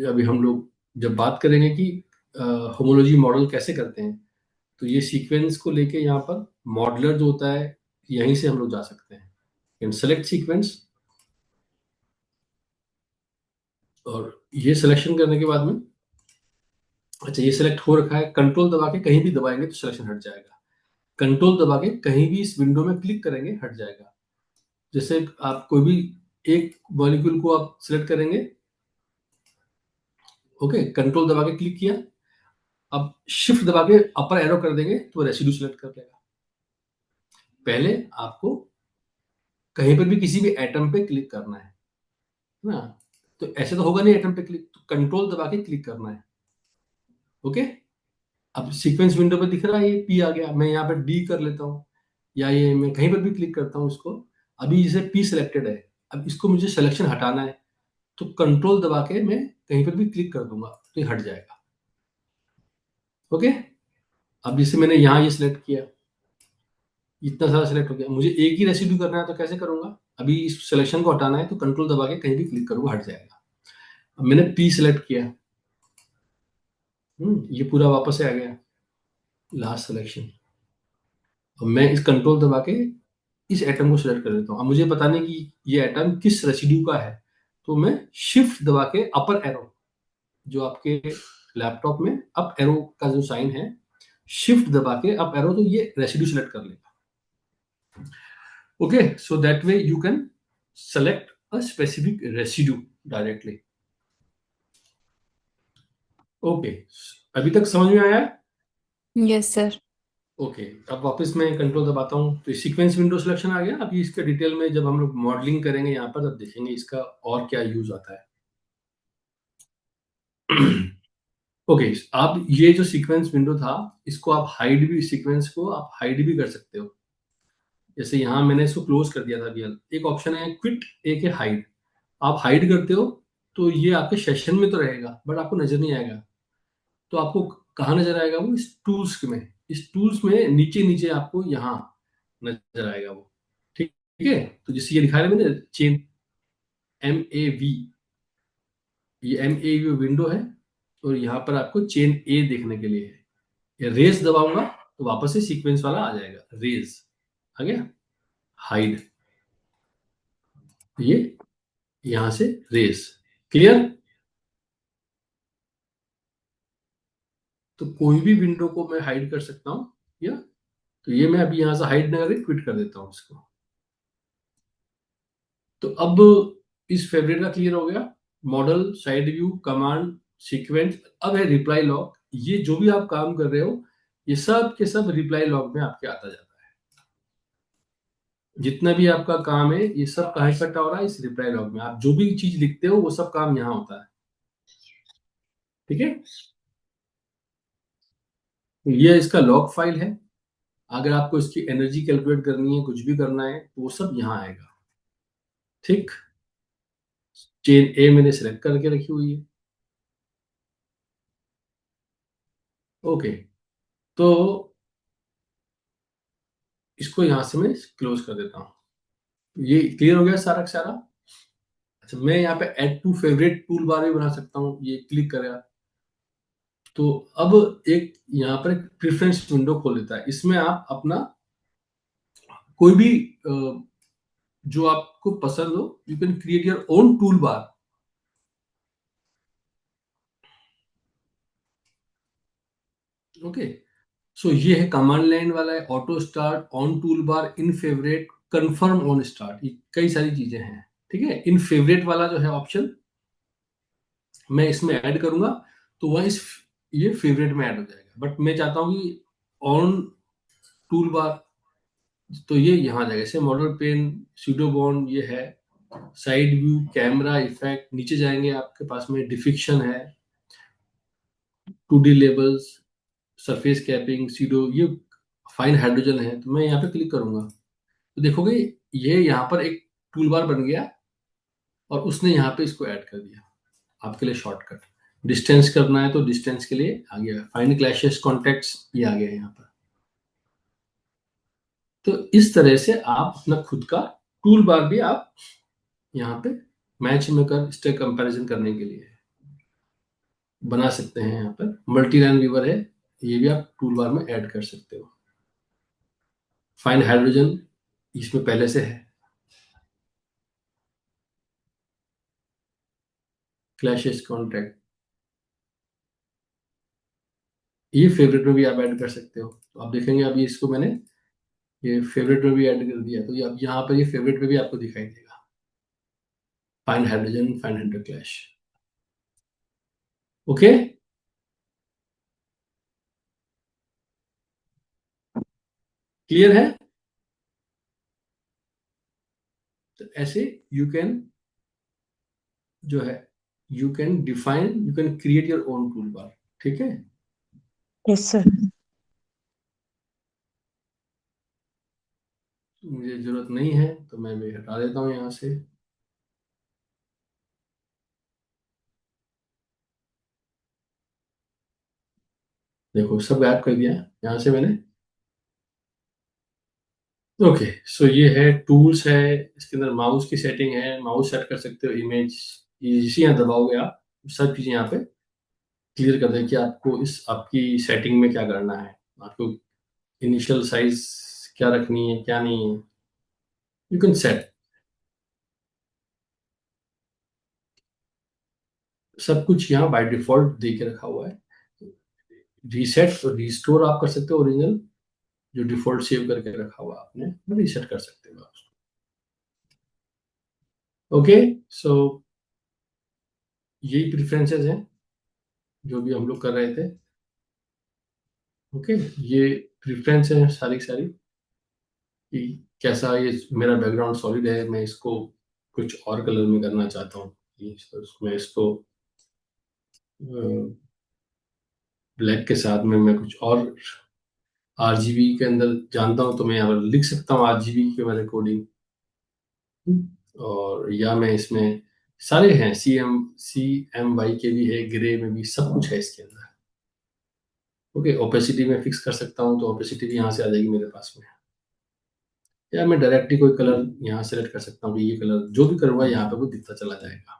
अभी हम लोग जब बात करेंगे कि homology model कैसे करते हैं, तो ये सीक्वेंस को लेके यहाँ पर मॉडलर जो होता है, यहीं से हम लोग जा सकते हैं। कैन सेलेक्ट सीक्वेंस, और ये सिलेक्शन करने के बाद में, अच्छा ये सिलेक्ट हो रखा है, कंट्रोल दबा के कहीं भी दबाएंगे तो सिलेक्शन हट जाएगा। कंट्रोल दबा के कहीं भी इस विंडो में क्लिक करेंगे हट जाएगा। जैसे आप कोई भी एक मॉलिक्यूल को आप सिलेक्ट करेंगे, ओके, कंट्रोल दबा के क्लिक किया, अब शिफ्ट दबा के अपर एरो कर देंगे तो रेसिड्यू सिलेक्ट कर लेगा। पहले आपको कहीं पर भी किसी भी एटम पे क्लिक करना है ना, तो ऐसे तो होगा नहीं एटम पे क्लिक, तो कंट्रोल दबा के क्लिक करना है। ओके, अब सीक्वेंस विंडो पे दिख रहा है ये पी आ गया, मैं यहाँ पे डी कर लेता हूँ, या ये मैं कहीं पर भी क्लिक करता हूँ इसको। अभी जैसे पी सिलेक्टेड है, अब इसको मुझे सिलेक्शन हटाना है, तो कंट्रोल दबा के मैं कहीं पर भी क्लिक कर दूंगा तो ये हट जाएगा। ओके, अब जैसे मैंने यहाँ ये सिलेक्ट किया, इतना सारा सिलेक्ट हो गया, मुझे एक ही रेसिड्यू करना है तो कैसे करूंगा, अभी इस सिलेक्शन को हटाना है तो कंट्रोल दबा के कहीं भी क्लिक करूंगा हट जाएगा। अब मैंने पी सिलेक्ट किया, ये पूरा वापस से आ गया लास्ट सिलेक्शन। अब मैं इस कंट्रोल दबा के इस एटम को सिलेक्ट कर देता हूँ। अब मुझे पता नहीं कि ये एटम किस रेसिड्यू का है, तो मैं शिफ्ट दबा के अपर एरो, जो आपके लैपटॉप में अप एरो का जो साइन है, शिफ्ट दबा के अप एरो, तो ये रेसिड्यू सिलेक्ट कर लेगा। Okay, so that way you can select a specific residue directly. Okay, अभी तक समझ में आया? Yes sir. ओके, अब वापस मैं कंट्रोल दबाता हूँ तो सीक्वेंस विंडो सिलेक्शन आ गया। अभी इसके डिटेल में जब हम लोग मॉडलिंग करेंगे यहाँ पर, तब देखेंगे इसका और क्या यूज आता है। ओके, आप ये जो सीक्वेंस विंडो था, इसको आप हाइड भी, सीक्वेंस को आप हाइड भी कर सकते हो। जैसे यहाँ मैंने इसको क्लोज कर दिया था अभी, एक ऑप्शन है क्विट, एक है हाइड। आप हाइड करते हो तो ये आपके सेशन में तो रहेगा बट आपको नजर नहीं आएगा। तो आपको कहाँ नजर आएगा वो, इस टूल्स में, इस टूल्स में नीचे नीचे आपको यहाँ नजर आएगा वो। ठीक ठीक है, तो जैसे ये लिखा है मैंने चेन MAV, ये MAV विंडो है, और यहाँ पर आपको चेन ए देखने के लिए है। ये रेस दबाऊंगा तो वापस से सीक्वेंस वाला आ जाएगा, रेस आ गया। हाइड, ये यहां से रेस, क्लियर। तो कोई भी विंडो को मैं हाइड कर सकता हूँ, या तो ये मैं अभी यहां से हाइड ना करके क्विट कर देता हूँ इसको। तो अब इस फेवरेट का क्लियर हो गया, model, side view, command, sequence. अब है रिप्लाई लॉग, ये जो भी आप काम कर रहे हो, ये सब के सब रिप्लाई लॉग में आपके आता जाता है। जितना भी आपका काम है ये सब कहाँ इकट्ठा हो रहा है, इस रिप्लाई लॉग में। आप जो भी चीज लिखते हो वो सब काम यहाँ होता है। ठीक है, तो ये इसका लॉग फाइल है। अगर आपको इसकी एनर्जी कैलकुलेट करनी है, कुछ भी करना है, तो वो सब यहाँ आएगा। ठीक, चेन ए मैंने सेलेक्ट करके रखी हुई है। ओके, तो इसको यहां से मैं क्लोज कर देता हूँ। ये क्लियर हो गया सारा का सारा। अच्छा, मैं यहाँ पे add to favourite toolbar भी बना सकता हूँ, ये क्लिक करेगा तो अब एक यहाँ पर एक प्रेफरेंस विंडो खोल देता है। इसमें आप अपना कोई भी जो आपको पसंद हो, you can create your own toolbar. Okay, so ये है कमांड लाइन वाला है, auto start, on toolbar, in favourite, confirm on start, ये कई सारी चीजें हैं। ठीक है, इन फेवरेट वाला जो है ऑप्शन मैं इसमें ऐड करूंगा तो वह इस ये फेवरेट में ऐड हो जाएगा, बट मैं चाहता हूँ कि ऑन टूल बार, तो ये यहाँ आ जाएगा। जैसे मॉडल पेन, सीडो बॉन्ड ये है, साइड व्यू, कैमरा इफेक्ट, नीचे जाएंगे आपके पास में डिफिक्शन है, 2D labels, surface capping, pseudo, ये फाइन हाइड्रोजन है। तो मैं यहाँ पे क्लिक करूंगा तो देखोगे ये यहाँ पर एक टूल बार बन गया और उसने यहाँ पे इसको ऐड कर दिया आपके लिए शॉर्टकट। डिस्टेंस करना है तो डिस्टेंस के लिए आ गया, फाइंड क्लैशेस कॉन्टेक्ट्स ये आ गया यहाँ पर। तो इस तरह से आप अपना खुद का टूल बार भी आप यहाँ पे मैच मेकर स्टेक कंपैरिजन करने के लिए बना सकते हैं। यहाँ पर मल्टी लाइन व्यूवर है, ये भी आप टूल बार में ऐड कर सकते हो। फाइंड हाइड्रोजन इसमें पहले से है, क्लैशेस कॉन्टैक्ट ये फेवरेट में भी आप ऐड कर सकते हो। तो आप देखेंगे अभी इसको मैंने ये फेवरेट में भी ऐड कर दिया, तो ये अब यहाँ पर ये फेवरेट में भी आपको दिखाई देगा, find hydrogen, find hydro clash. Okay, clear है? तो ऐसे यू कैन जो है you can define, you can create your own tool bar. ठीक है, यस सर। मुझे जरूरत नहीं है तो मैं भी हटा देता हूँ यहाँ से। देखो सब गायब कर दिया यहाँ से मैंने। ओके, सो ये है टूल्स है, इसके अंदर माउस की सेटिंग है, माउस सेट कर सकते हो, इमेज इसी यहाँ दबाओगे आप, सब चीजें यहाँ पे क्लियर कर दें कि आपको इस आपकी सेटिंग में क्या करना है, आपको इनिशियल साइज क्या रखनी है क्या नहीं है, यू कैन सेट सब कुछ यहाँ बाय डिफॉल्ट दे के रखा हुआ है। रीसेट और रिस्टोर आप कर सकते हो, ओरिजिनल जो डिफॉल्ट सेव करके रखा हुआ आपने रीसेट कर सकते हो आप। ओके, सो यही प्रेफरेंसेस हैं जो भी हम लोग कर रहे थे। ओके, ये प्रेफरेंस है सारी की सारी कि कैसा ये मेरा बैकग्राउंड सॉलिड है, मैं इसको कुछ और कलर में करना चाहता हूँ, मैं इसको ब्लैक के साथ में मैं कुछ और आरजीबी के अंदर जानता हूँ तो मैं यहाँ पर लिख सकता हूँ आरजीबी के मेरे कोडिंग। और या मैं इसमें सारे हैं, CMYK के भी है, ग्रे में भी सब कुछ है इसके अंदर। ओके, ओपेसिटी में फिक्स कर सकता हूँ तो ओपेसिटी भी यहाँ से आ जाएगी मेरे पास में, या मैं डायरेक्टली कोई कलर यहाँ सेलेक्ट कर सकता हूँ कि ये कलर जो भी करूँगा यहाँ पे वो दिखता चला जाएगा।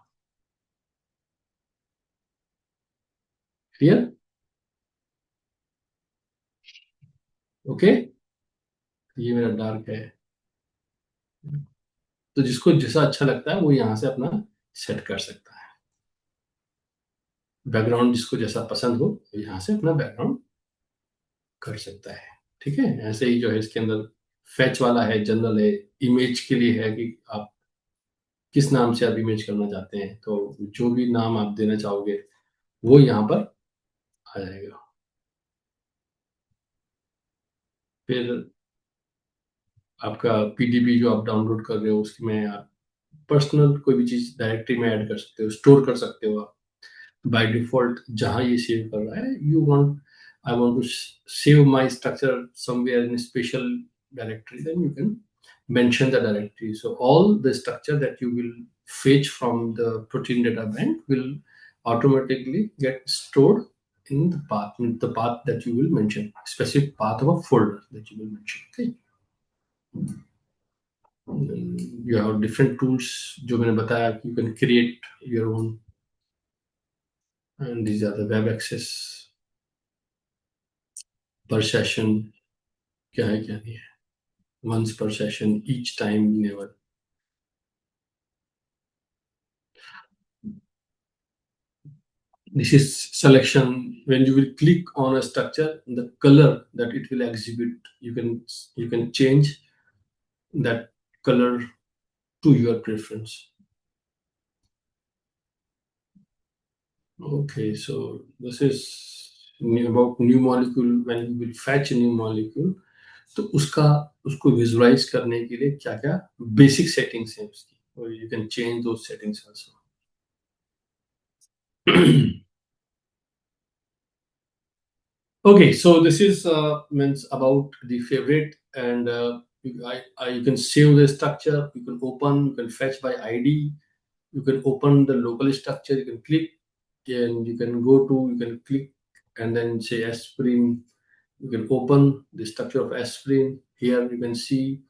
क्लियर? ओके, ये मेरा डार्क है, तो जिसको जैसा अच्छा लगता है वो यहाँ से अपना सेट कर सकता है। बैकग्राउंड जिसको जैसा पसंद हो वो यहाँ से अपना बैकग्राउंड कर सकता है। ठीक है, ऐसे ही जो है इसके अंदर फैच वाला है, जनरल है, इमेज के लिए है कि आप किस नाम से आप इमेज करना चाहते हैं, तो जो भी नाम आप देना चाहोगे वो यहाँ पर आ जाएगा। फिर आपका पीडीबी जो आप डाउनलोड कर रहे हो उसकी में आप पर्सनल कोई भी चीज़ डायरेक्टरी में ऐड कर सकते हो, स्टोर कर सकते हो आप बाय डिफॉल्ट जहाँ ये सेव कर रहा है। You want, I want to save my structure somewhere in a special directory, then you can mention the directory. So all the structure that you will fetch from the protein data bank will automatically get stored in the path that you will mention, specific path of a folder that you will mention. Okay, you have different tools जो मैंने बताया, you can create your own, and these are the web access per session, क्या है क्या नहीं है, once per session, each time, never. This is selection. When you will click on a structure, the color that it will exhibit, you can change that color to your preference. Okay, so this is about new molecule. When you will fetch a new molecule, तो उसको visualise करने के लिए क्या क्या basic settings हैं उसकी। So you can change those settings also. Okay, so this is means about the favorite, and you can save the structure. You can open. You can fetch by ID. You can open the local structure. You can click, and you can go to. You can click, and then say aspirin. You can open the structure of aspirin. Here you can see.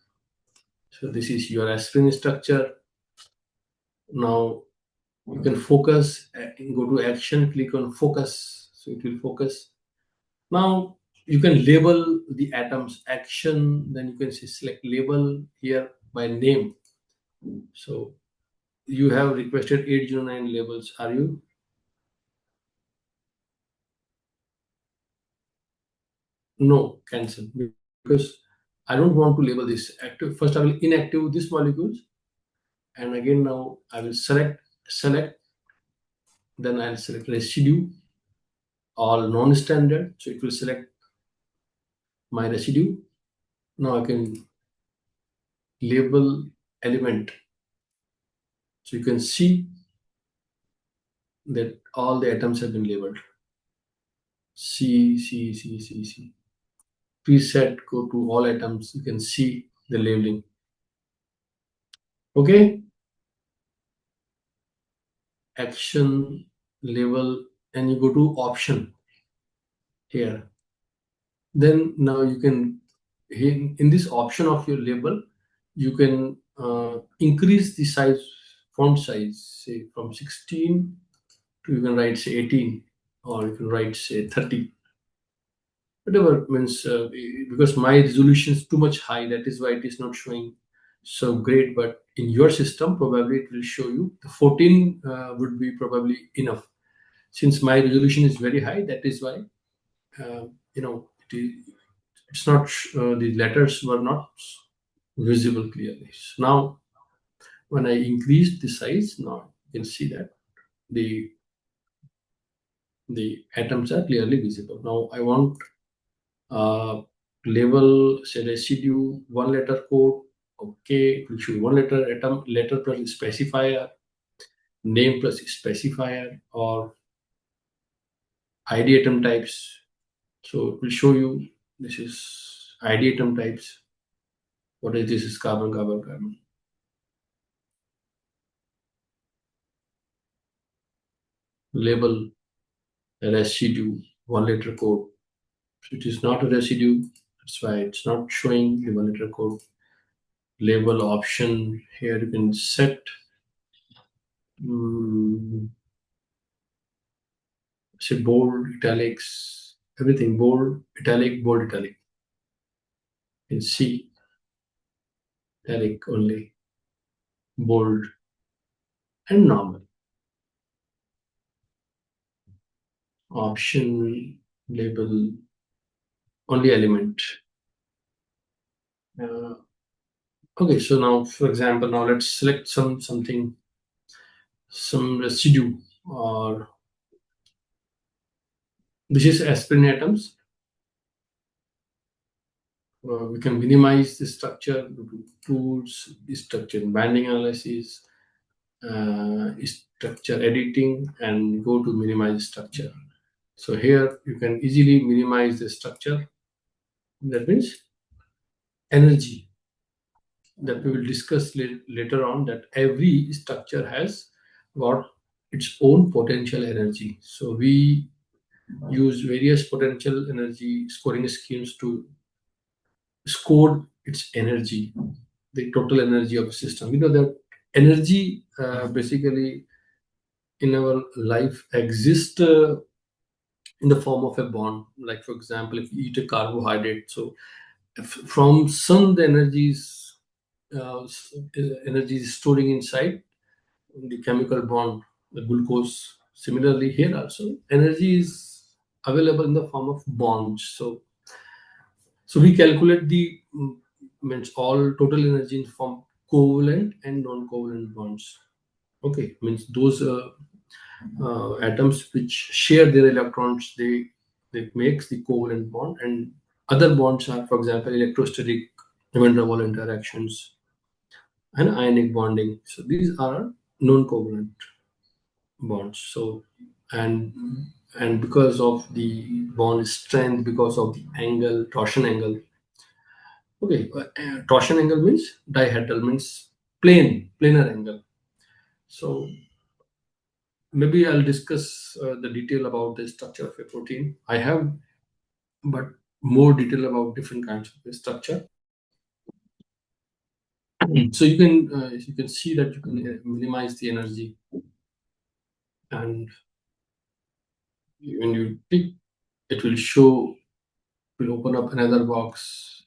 So this is your aspirin structure. Now you can focus. Go to action. Click on focus. So it will focus. Now you can label the atoms action, then you can say select label here by name. So you have requested 809 labels. Are you? No, cancel. Because I don't want to label this active. First I will inactive this molecules, and again now I will select, then I'll select residue, all non-standard. So it will select my residue. Now I can label element. So you can see that all the atoms have been labeled. C. Preset, go to all items. You can see the labeling. Okay, action, label, and you go to option here. Then now you can, in this option of your label, you can increase the size, font size, say from 16 to, you can write say 18, or you can write say 30. Whatever means, because my resolution is too much high, that is why it is not showing so great. But in your system probably it will show you the 14 would be probably enough. Since my resolution is very high, that is why it's not the letters were not visible clearly. So now when I increase the size, now you can see that the atoms are clearly visible. Now I want uh, label, say residue, one letter code. Okay, it will show one letter plus specifier, name plus specifier, or ID atom types. So it will show you this is ID atom types. What is this? Is carbon, carbon, carbon. Label residue, one letter code. So it is not a residue. That's why it's not showing the one letter code. Label option, here you can set say bold, italics, everything bold, italic, in C, italic only, bold, and normal. Option, label, only element. Okay, so now, for example, now let's select something, some residue, or this is aspirin atoms. We can minimize the structure, go to tools, structure and binding analysis, structure editing, and go to minimize structure. So here you can easily minimize the structure. That means energy, that we will discuss later on, that every structure has got its own potential energy. So we use various potential energy scoring schemes to score its energy, the total energy of the system. You know that energy basically in our life exists in the form of a bond. Like for example, if you eat a carbohydrate, so from sun the energy is storing inside the chemical bond, the glucose. Similarly here also energy is available in the form of bonds. So we calculate the means all total energy in form covalent and non-covalent bonds. Okay, means those atoms which share their electrons, they makes the covalent bond, and other bonds are, for example, electrostatic van der Waals interactions. and ionic bonding. So these are non-covalent bonds. So and and because of the bond strength, because of the angle, torsion angle. Okay, torsion angle means dihedral means planar angle. So maybe I'll discuss the detail about the structure of a protein. I have, but more detail about different kinds of structure. So you can see that you can minimize the energy, and when you click, it will show, will open up another box,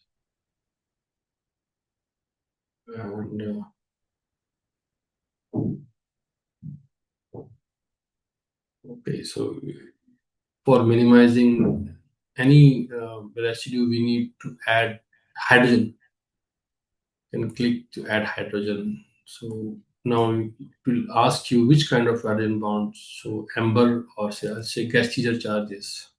and okay, so for minimizing any residue, we need to add hydrogen. Can click to add hydrogen. So now it will ask you which kind of hydrogen bonds. So amber, or say I'll say gas-teacher charges.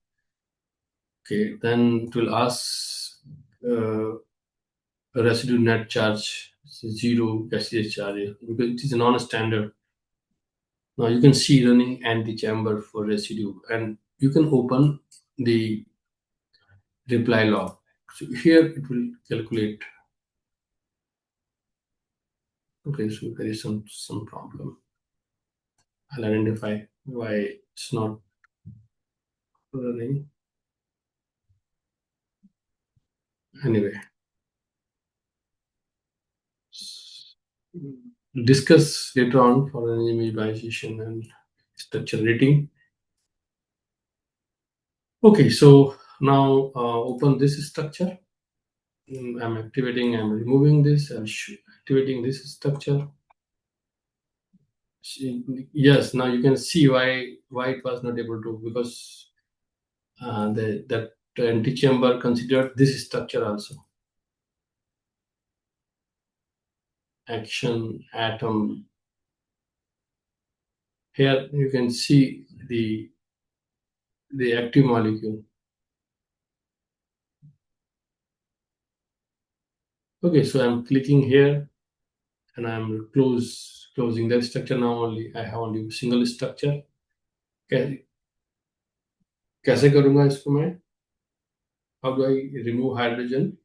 Okay, then it will ask uh, residue net charge, so zero gas-teacher charges, because it is a non-standard. Now you can see running anti-chamber for residue, and you can open the reply log. So here it will calculate. Okay, so there is some problem. I'll identify why it's not running. Anyway, discuss later on for an imaging and structure rating. Okay, so now open this structure. I'm activating, I'm removing this, and activating this structure. Yes, now you can see why it was not able to, because that anti-chamber considered this structure also. Action atom. Here you can see the active molecule. Okay, so I'm clicking here, and I'm closing that structure. Now only I have only single structure. कैसे करूंगा इसको मैं? How do I remove hydrogen?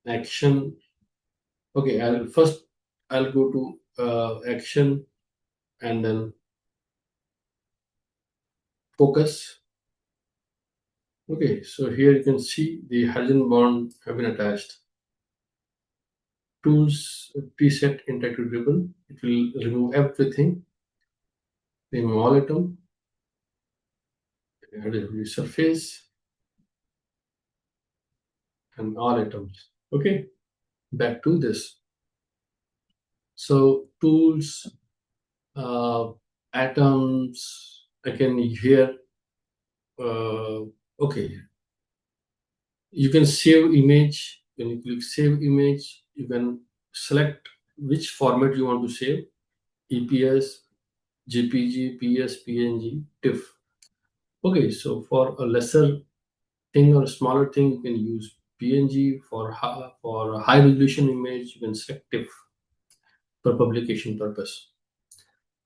Action. Okay, I'll go to action, and then focus. Okay, so here you can see the hydrogen bond have been attached. Tools preset interactive ribbon. It will remove everything. Remove all atom. Surface and all atoms. Okay, back to this. So tools, uh, atoms. I can here. Okay, you can save image. When you click save image, you can select which format you want to save: EPS, JPG, PS, PNG, TIFF. Okay, so for a lesser thing or a smaller thing, you can use PNG. For a high resolution image, you can select TIFF for publication purpose.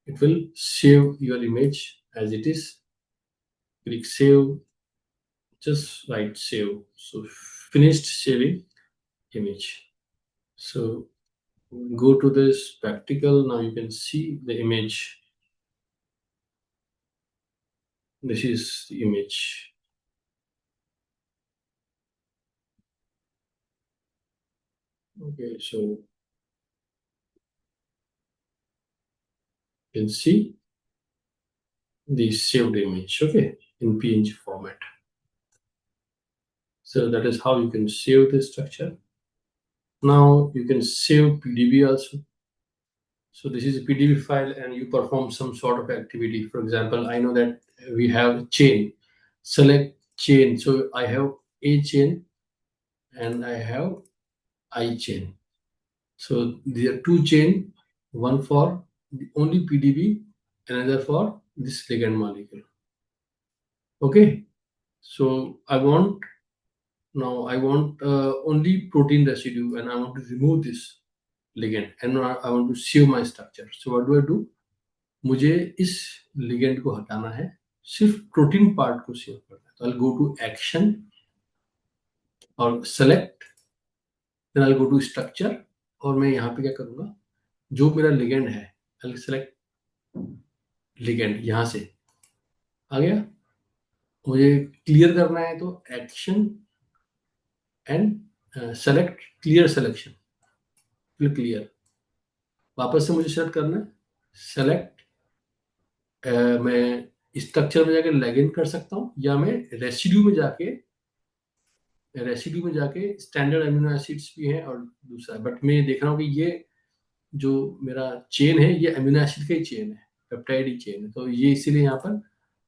It will save your image as it is. Click save, just write save. So finished saving image. So go to this spectacle. Now you can see the image. This is the image. Okay, so you can see the saved image, okay, in PNG format. So that is how you can save the structure. Now you can save PDB also. So this is a PDB file, and you perform some sort of activity. For example, I know that we have chain. Select chain. So I have A chain and I have I chain. So there are two chain, one for the only PDB, another for this ligand molecule. Okay. So I want only protein residue, and I want to remove this. ligand and I want to save my structure. So what do I do? मुझे इस ligand को हटाना है, सिर्फ protein part को save करना है। तो I'll go to action और select, then I'll go to structure और मैं यहाँ पे क्या करूँगा, जो मेरा ligand है I'll select ligand, यहाँ से आ गया। मुझे क्लियर करना है तो action and select, clear selection, फिर क्लियर। वापस से मुझे सेलेक्ट करना है, सेलेक्ट, मैं स्ट्रक्चर में जाके लॉगिन कर सकता हूँ या मैं रेसिड्यू में जाके स्टैंडर्ड अमीनो एसिड्स भी है और दूसरा, बट मैं देख रहा हूँ कि ये जो मेरा चेन है ये अमीनो एसिड का ही चेन है, पेप्टाइड ही चेन है, तो ये इसीलिए यहाँ पर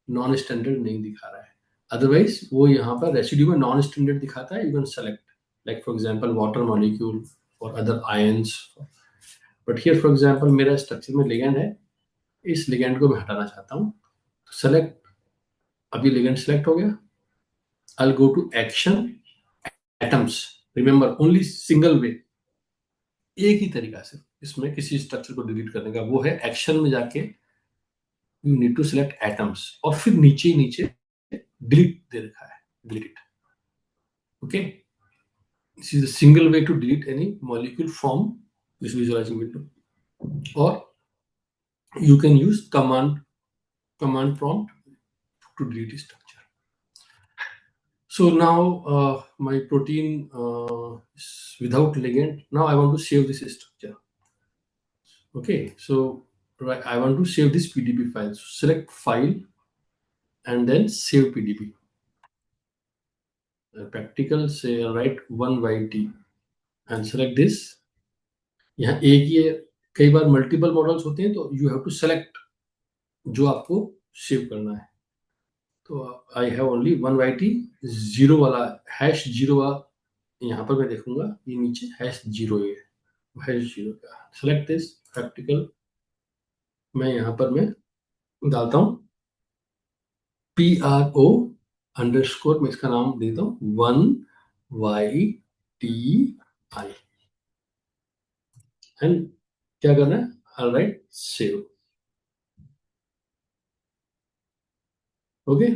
नॉन स्टैंडर्ड नहीं दिखा रहा है। अदरवाइज वो यहाँ पर रेसिड्यू में नॉन स्टैंडर्ड दिखाता है, you can select like for example water molecule और other ions, but here for example मेरा स्ट्रक्चर में लिगैंड है, इस लिगैंड को मैं हटाना चाहता हूँ, सेलेक्ट, अभी लिगैंड सेलेक्ट हो गया। I will go to action, atoms, remember only single way, एक ही तरीका से इसमें किसी स्ट्रक्चर को डिलीट करने का, वो है एक्शन में जाके you need to select atoms और फिर नीचे नीचे डिलीट दे रखा है, delete. Okay, this is a single way to delete any molecule from this visualizing window, और you can use command prompt to delete structure. So now my protein is without ligand. Now I want to save this structure. Okay, so right, I want to save this pdb file. So select file and then save pdb. Practical, say write 1YT and select this. यहाँ एक ही है, कई बार multiple models होते हैं तो you have to select जो आपको save करना है। तो I have only 1YT, zero वाला हैश जीरो वाला, यहाँ पर मैं देखूंगा ये नीचे हैश जीरो है, हैश जीरो का सेलेक्ट दिस प्रैक्टिकल, मैं यहाँ पर मैं डालता हूँ PRO अंडरस्कोर, मैं इसका नाम देता हूँ 1YTI एंड क्या करना है, I write save. Okay,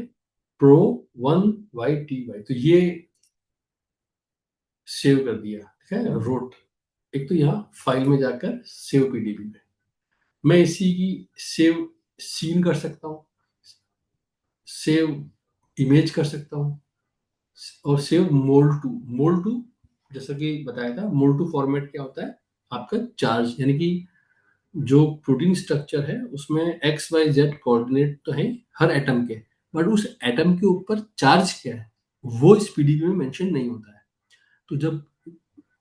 pro 1YTY, तो ये सेव कर दिया, ठीक है, रोट। एक तो यहाँ फाइल में जाकर सेव पीडीबी में मैं इसी की सेव सीन कर सकता हूँ, सेव इमेज कर सकता हूँ और सेव मोल टू, जैसा कि बताया था मोल टू फॉर्मेट क्या होता है, आपका चार्ज, यानी कि जो प्रोटीन स्ट्रक्चर है उसमें एक्स वाई जेड कोऑर्डिनेट तो है हर एटम के, बट उस एटम के ऊपर चार्ज क्या है वो इस पीडीबी में मेंशन नहीं होता है। तो जब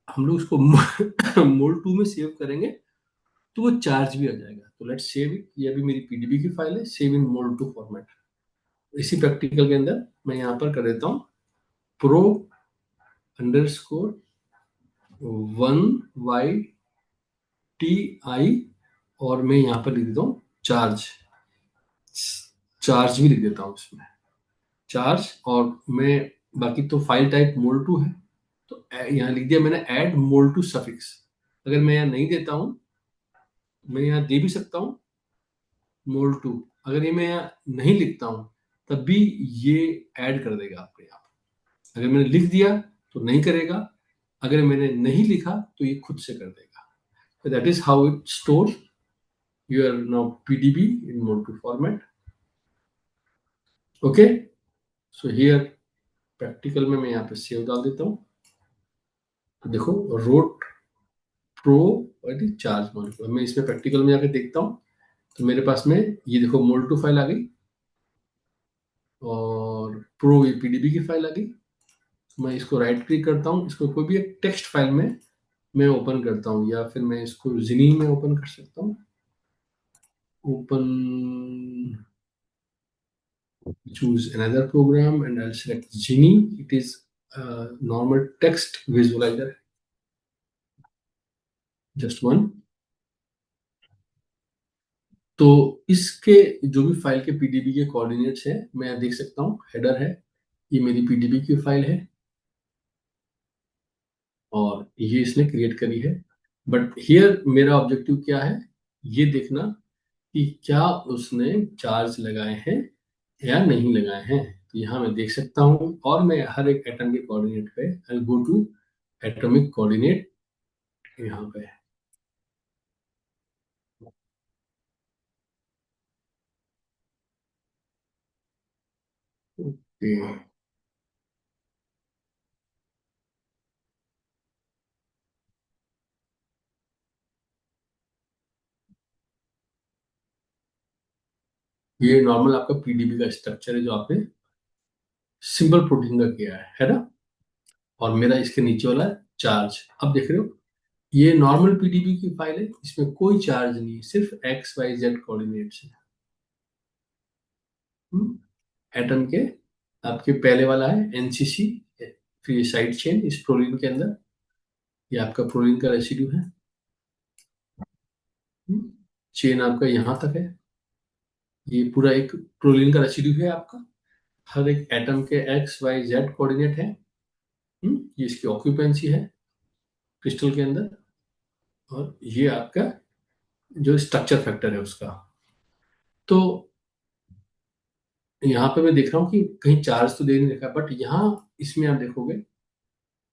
हम लोग इसको मोल टू में सेव करेंगे तो वो चार्ज भी आ जाएगा। तो लेट्स सेव इट, ये अभी मेरी पीडीबी की फाइल है, save in mol two format. इसी प्रैक्टिकल के अंदर मैं यहाँ पर कर देता हूँ प्रो अंडरस्कोर 1YTI और मैं यहाँ पर लिख देता हूँ चार्ज, चार्ज भी लिख देता हूँ इसमें चार्ज, और मैं बाकी तो फाइल टाइप मोल टू है तो यहाँ लिख दिया मैंने ऐड मोल टू सफिक्स। अगर मैं यहाँ नहीं देता हूँ, मैं यहाँ दे भी सकता हूँ मोल टू, अगर ये मैं यहाँ नहीं लिखता हूँ तब भी ये ऐड कर देगा आपके यहाँ। अगर मैंने लिख दिया तो नहीं करेगा, अगर मैंने नहीं लिखा तो ये खुद से कर देगा। So that is how it stores your now PDB in Motu format. Okay, so here practical में मैं यहाँ पे सेव डाल देता हूँ, तो देखो रोट प्रो चार्ज मॉलिक्यूल, मैं इसमें प्रैक्टिकल में जाकर देखता हूँ तो मेरे पास में ये देखो मोल टू फाइल आ गई और प्रो ये पीडीबी की फाइल आ गई। मैं इसको राइट क्लिक करता हूँ, इसको कोई भी एक टेक्स्ट फाइल में मैं ओपन करता हूँ या फिर मैं इसको जिनी में ओपन कर सकता हूँ। Open, choose another program and I'll select Genie. It is a normal text visualizer, just one. तो इसके जो भी फाइल के पीडीबी के कोऑर्डिनेट्स है मैं देख सकता हूँ, हेडर है, ये मेरी पीडीबी की फाइल है और ये इसने क्रिएट करी है। बट हियर मेरा ऑब्जेक्टिव क्या है, ये देखना कि क्या उसने चार्ज लगाए हैं या नहीं लगाए हैं। तो यहाँ मैं देख सकता हूँ, और मैं हर एक एटम के कोऑर्डिनेट पे आई गो टू एटॉमिक कोऑर्डिनेट यहाँ पे। ओके, ये नॉर्मल आपका पीडीबी का स्ट्रक्चर है जो आपने सिंपल प्रोटीन का किया है ना। और मेरा इसके नीचे वाला चार्ज, अब देख रहे हो, ये नॉर्मल पीडीबी की फाइल है, इसमें कोई चार्ज नहीं है, सिर्फ एक्स वाई जेड कोऑर्डिनेट्स है। एटम के आपके पहले वाला है एनसीसी, फिर ये साइड चेन इस प्रोलीन के अंदर, ये आपका प्रोलीन का रेसिड्यू है। चेन आपका यहाँ तक है, ये पूरा एक प्रोलीन का रेसिड्यू है आपका। हर एक एटम के एक्स वाई जेड कोऑर्डिनेट है। ये इसकी ऑक्यूपेंसी है क्रिस्टल के अंदर, और ये आपका जो स्ट्रक्चर फैक्टर है उसका। तो यहाँ पे मैं देख रहा हूँ कि कहीं चार्ज तो दे नहीं रखा, बट यहाँ इसमें आप देखोगे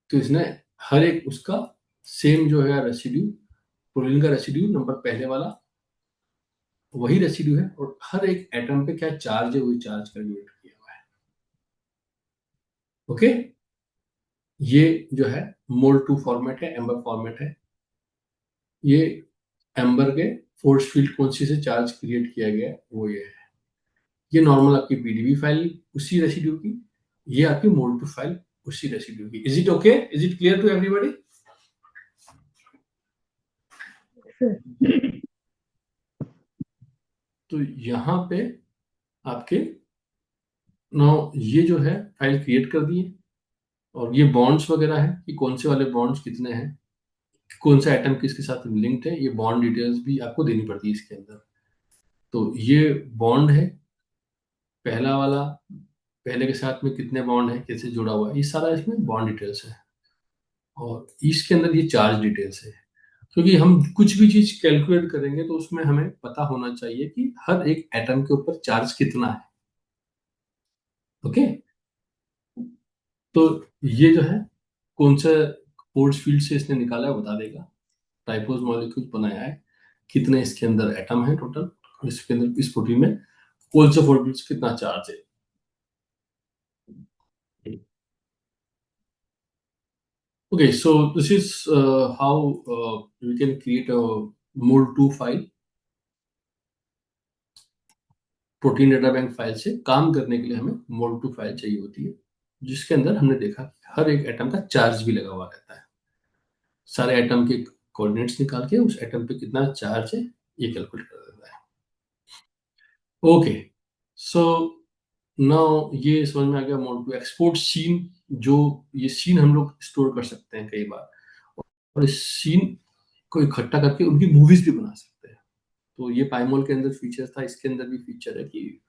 तो इसने हर एक उसका सेम जो है रेसिड्यू, प्रोलीन का रेसिड्यू नंबर पहले वाला वही रेसिड्यू है, और हर एक एटम पे क्या चार्ज है वही चार्ज कैलकुलेट किया हुआ है। ओके, ये जो है मोल टू फॉर्मेट है, एम्बर फॉर्मेट है। ये एम्बर के फोर्स फील्ड कौन सी से चार्ज क्रिएट किया गया है वो ये है। ये नॉर्मल आपकी पीडीबी फाइल उसी रेसिड्यू की, ये आपकी मोल टू फाइल उसी रेसिड्यू की। Is it okay, is it clear to everybody? तो यहाँ पे आपके नो ये जो है फाइल क्रिएट कर दिए, और ये बॉन्ड्स वगैरह है कि कौन से वाले बॉन्ड्स कितने हैं, कौन सा एटम किसके साथ लिंक्ड है, ये बॉन्ड डिटेल्स भी आपको देनी पड़ती है इसके अंदर। तो ये बॉन्ड है पहला वाला, पहले के साथ में कितने बॉन्ड है, कैसे जुड़ा हुआ है, ये सारा इसमें बॉन्ड डिटेल्स है। और इसके अंदर ये चार्ज डिटेल्स है, क्योंकि हम कुछ भी चीज कैलकुलेट करेंगे तो उसमें हमें पता होना चाहिए कि हर एक एटम के ऊपर चार्ज कितना है। ओके, तो ये जो है कौन सा फोर्स फील्ड से इसने निकाला है बता देगा। ट्राइपोज मॉलिक्यूल बनाया है, कितने इसके अंदर एटम है टोटल, इसके अंदर इस प्रोटीन में कौन सा फोर्स फील्ड से कितना चार्ज है। Okay, so this is how we can create a mol2 file। Protein data bank file से काम करने के लिए हमें mol2 फाइल चाहिए होती है, जिसके अंदर हमने देखा कि हर एक एटम का चार्ज भी लगा हुआ रहता है। सारे एटम के कोऑर्डिनेट्स निकाल के उस एटम पे कितना चार्ज है ये कैलकुलेट कर देता है। ओके, सो नाउ ये समझ में आ गया mol2 एक्सपोर्ट सीन। जो ये सीन हम लोग स्टोर कर सकते हैं कई बार, और इस सीन को इकट्ठा करके उनकी मूवीज भी बना सकते हैं। तो ये पाइमोल के अंदर फीचर था, इसके अंदर भी फीचर है कि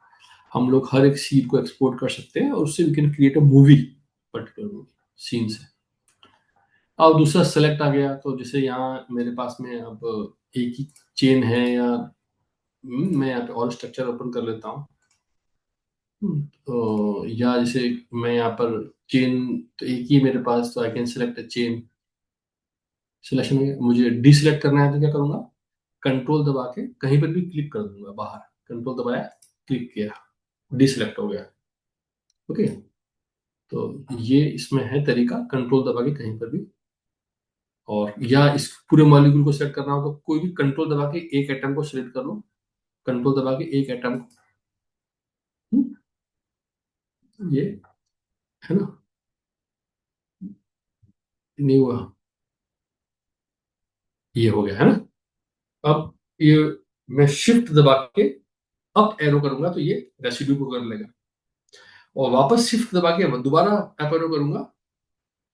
हम लोग हर एक सीन को एक्सपोर्ट कर सकते हैं, और उससे we can create a movie, particular movie scene से। और दूसरा सेलेक्ट आ गया, तो जैसे यहाँ मेरे पास में अब एक ही चेन है, या मैं यहाँ पे और स्ट्रक्चर ओपन कर लेता हूँ। तो या जैसे मैं यहाँ पर चेन तो एक ही मेरे पास, तो आई can select a chain. Selection में मुझे डिसलेक्ट करना है तो क्या करूंगा, कंट्रोल दबा के कहीं पर भी क्लिक कर दूंगा बाहर, कंट्रोल दबाया, क्लिक किया, डिसलेक्ट हो गया। ओके, तो ये इसमें है तरीका, कंट्रोल दबा के कहीं पर भी। और या इस पूरे मॉलिक्यूल को सेलेक्ट करना हो तो कोई भी कंट्रोल दबा के एक एटम को सिलेक्ट कर लो, कंट्रोल दबा के एक एटम को। ये है ना, नहीं हुआ, ये हो गया है ना। अब ये मैं शिफ्ट दबा के अप एरो करूंगा तो ये रेसिड्यू को कर लेगा, और वापस शिफ्ट दबा के दोबारा अप एरो करूंगा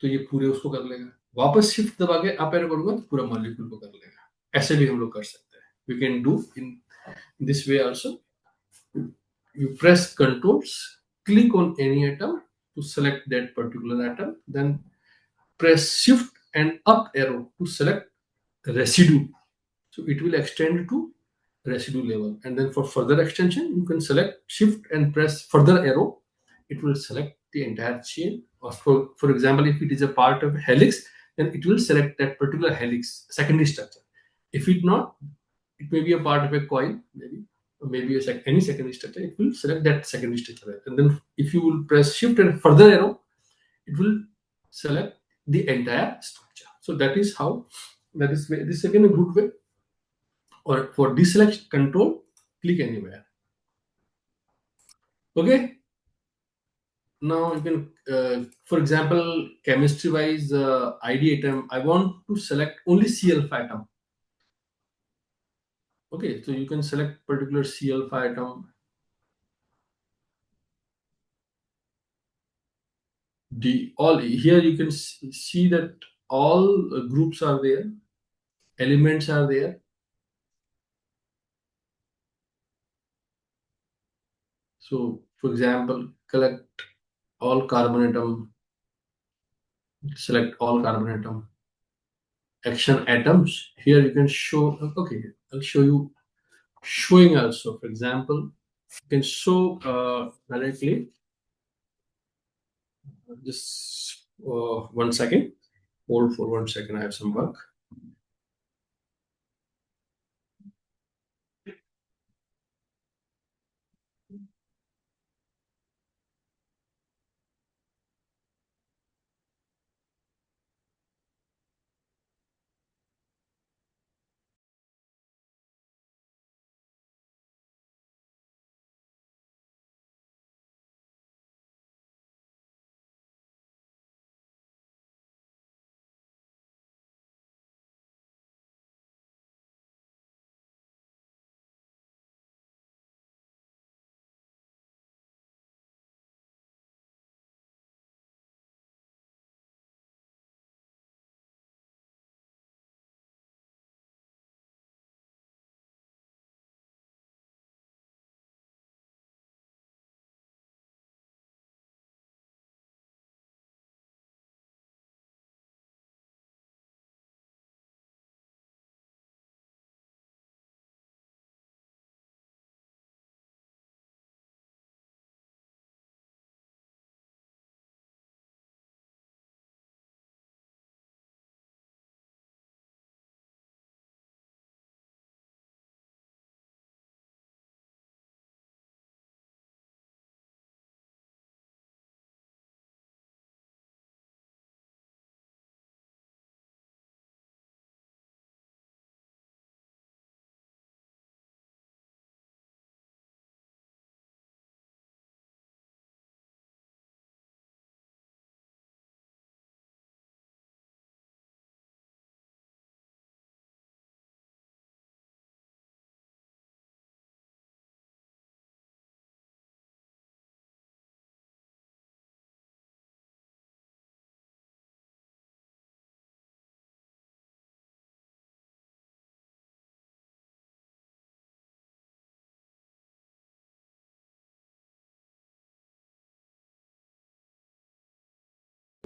तो ये पूरे उसको कर लेगा, वापस शिफ्ट दबा के अप एरो करूंगा तो पूरा मॉलिक्यूल को कर लेगा। ऐसे भी हम लोग कर सकते हैं, we can do in this way also. You press controls, click on any atom to select that particular atom, then press shift and up arrow to select residue. So it will extend to residue level. And then for further extension, you can select shift and press further arrow. It will select the entire chain. Or for example, if it is a part of a helix, then it will select that particular helix secondary structure. If it not, it may be a part of a coil, maybe, or maybe any secondary structure. It will select that secondary structure. And then if you will press shift and further arrow, it will select the entire structure. So that is how, this is again a good way. Or for deselect control, click anywhere. Okay. Now you can, for example, chemistry wise, ID atom, I want to select only C alpha atom. Okay, so you can select particular C alpha atom. All here you can see that all groups are there, elements are there. So for example, collect all carbon atom, select all carbon atom, action atoms. Here you can show, okay, I'll show you showing also. For example, you can show directly. Just 1 second. Hold for 1 second. I have some work.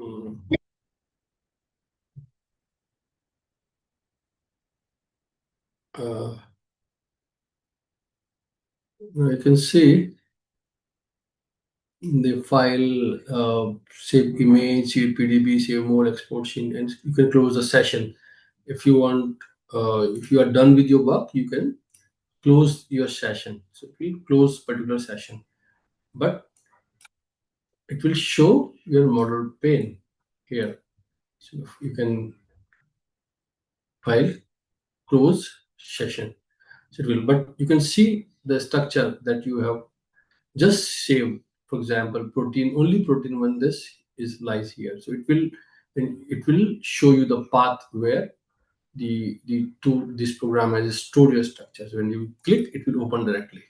Mm. Uh, I can see the file, save image, save PDB, save more, export scene, and you can close the session. If you want, if you are done with your work, you can close your session. So we close particular session, but it will show your model pane here. So you can file, close session. So it will, but you can see the structure that you have just saved. For example, protein, only protein when this is lies here. So it will show you the path where the to this program has stored your structure. So when you click, it will open directly.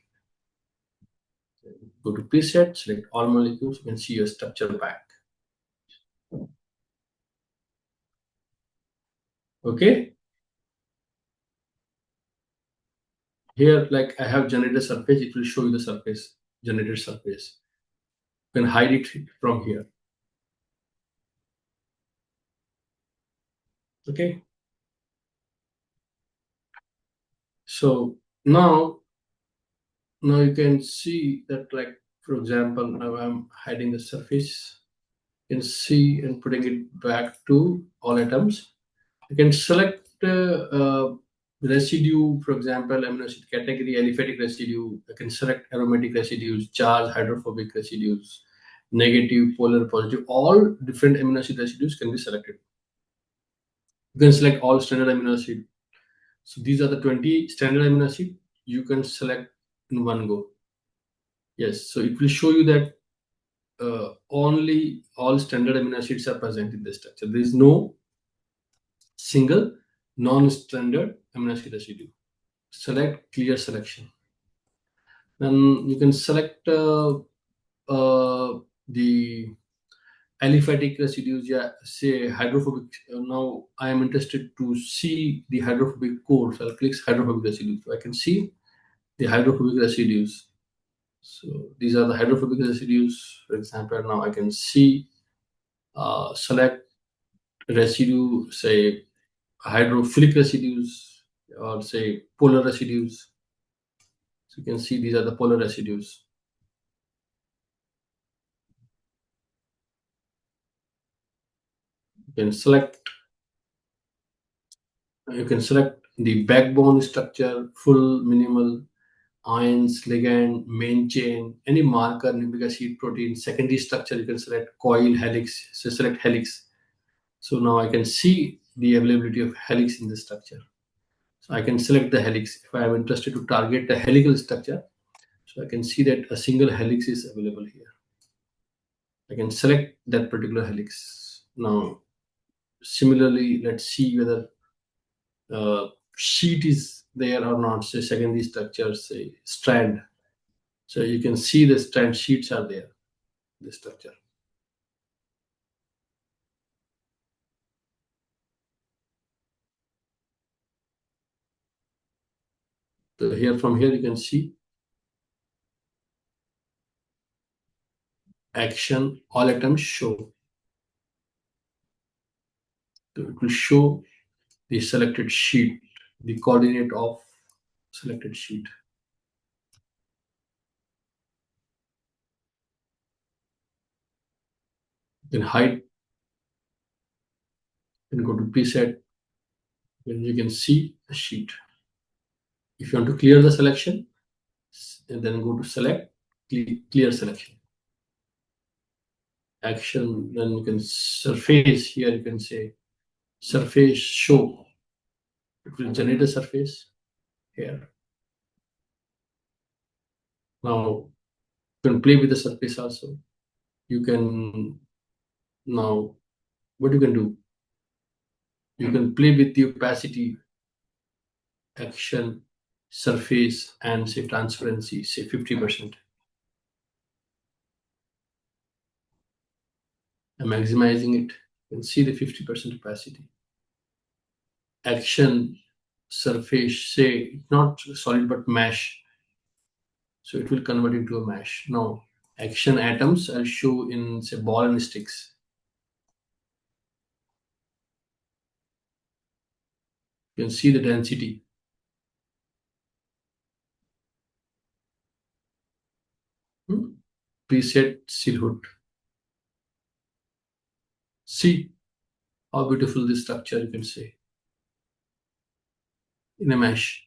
Go to preset, select all molecules, you can see your structure back. Okay. Here, like I have generated surface, it will show you the surface, generated surface. You can hide it from here. Okay. So now you can see that, like, for example, now I'm hiding the surface. You can see and putting it back to all atoms. You can select residue, for example, amino acid category, aliphatic residue. You can select aromatic residues, charge, hydrophobic residues, negative, polar, positive. All different amino acid residues can be selected. You can select all standard amino acid. So these are the 20 standard amino acid you can select in one go. Yes, so it will show you that only all standard amino acids are present in the structure. There is no single non-standard amino acid residue. Select clear selection. Then you can select the aliphatic residues. Yeah, say hydrophobic. Now I am interested to see the hydrophobic core. So I'll click hydrophobic residues. So I can see the hydrophobic residues. So these are the hydrophobic residues. For example, now I can see select residue, say hydrophilic residues, or say polar residues. So you can see these are the polar residues. You can select the backbone structure, full, minimal, ions, ligand, main chain, any marker, nucleic acid, protein, secondary structure. You can select coil, helix. So select helix. So now I can see the availability of helix in the structure. So I can select the helix if I am interested to target the helical structure. So I can see that a single helix is available here. I can select that particular helix. Now, similarly, let's see whether sheet is there or not. Say secondary structure, say strand. So you can see the strand sheets are there, the structure. So here, from here, you can see action, all atoms show. So it will show the selected sheet, the coordinate of selected sheet. You can hide, you can go to preset, and you can see the sheet. If you want to clear the selection, and then go to select, clear selection. Action, then you can surface, here you can say surface show. It will generate a surface here. Now you can play with the surface also. You can, now what you can do, you can play with the opacity, action, surface, and say transparency, say 50%. I'm maximizing it. You can see the 50% opacity. Action, surface, say not solid but mesh. So it will convert into a mesh. Now, action atoms I'll show in, say, ball and sticks. You can see the density. Preset silhouette. See how beautiful this structure, you can say, in a mesh.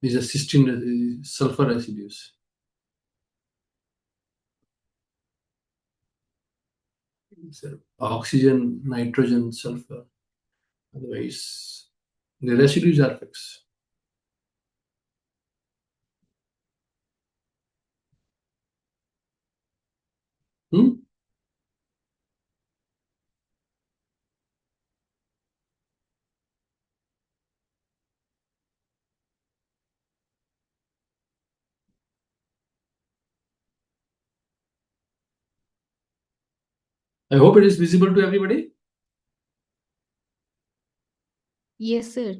These are cysteine sulfur residues. So oxygen, nitrogen, sulfur. Otherwise, the residues are fixed. Hmm? I hope it is visible to everybody. Yes, sir.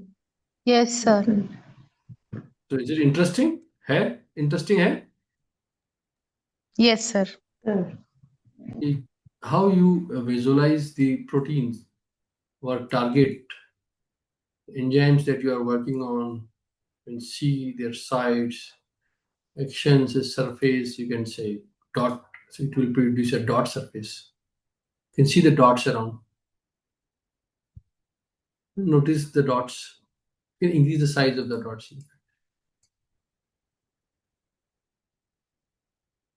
Yes, sir. So is it interesting? है interesting है? Yes, sir. How you visualize the proteins or target enzymes that you are working on and see their sides, actions, a surface, you can say dot, so it will produce a dot surface. You can see the dots around. Notice the dots. You can increase the size of the dots.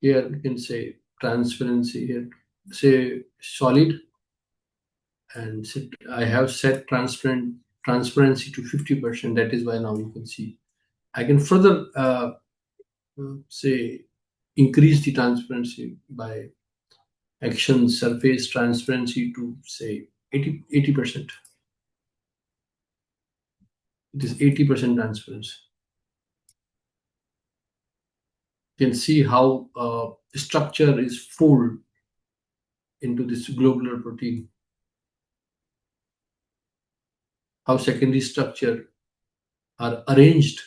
Here you can say transparency. Here say solid, and I have set transparency to 50%. That is why now you can see. I can further say increase the transparency by action surface transparency to say 80%. It is 80% transparency. You can see how structure is folded into this globular protein, how secondary structure are arranged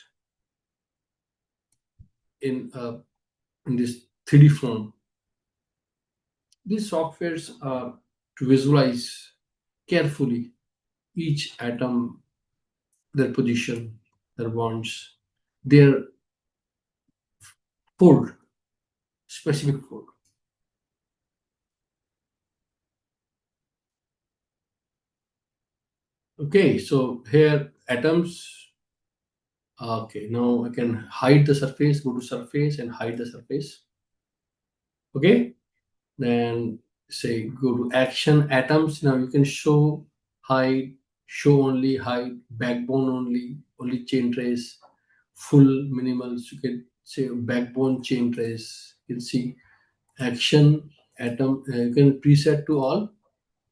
in this 3D form. These softwares are to visualize carefully each atom, their position, their bonds, their fold, specific fold. Okay, so here atoms. Okay, now I can hide the surface, go to surface and hide the surface. Okay, then say go to action atoms. Now you can show, hide, show only, hide, backbone only chain trace, full minimals. You can say backbone chain trace. You can see action atom. You can preset to all.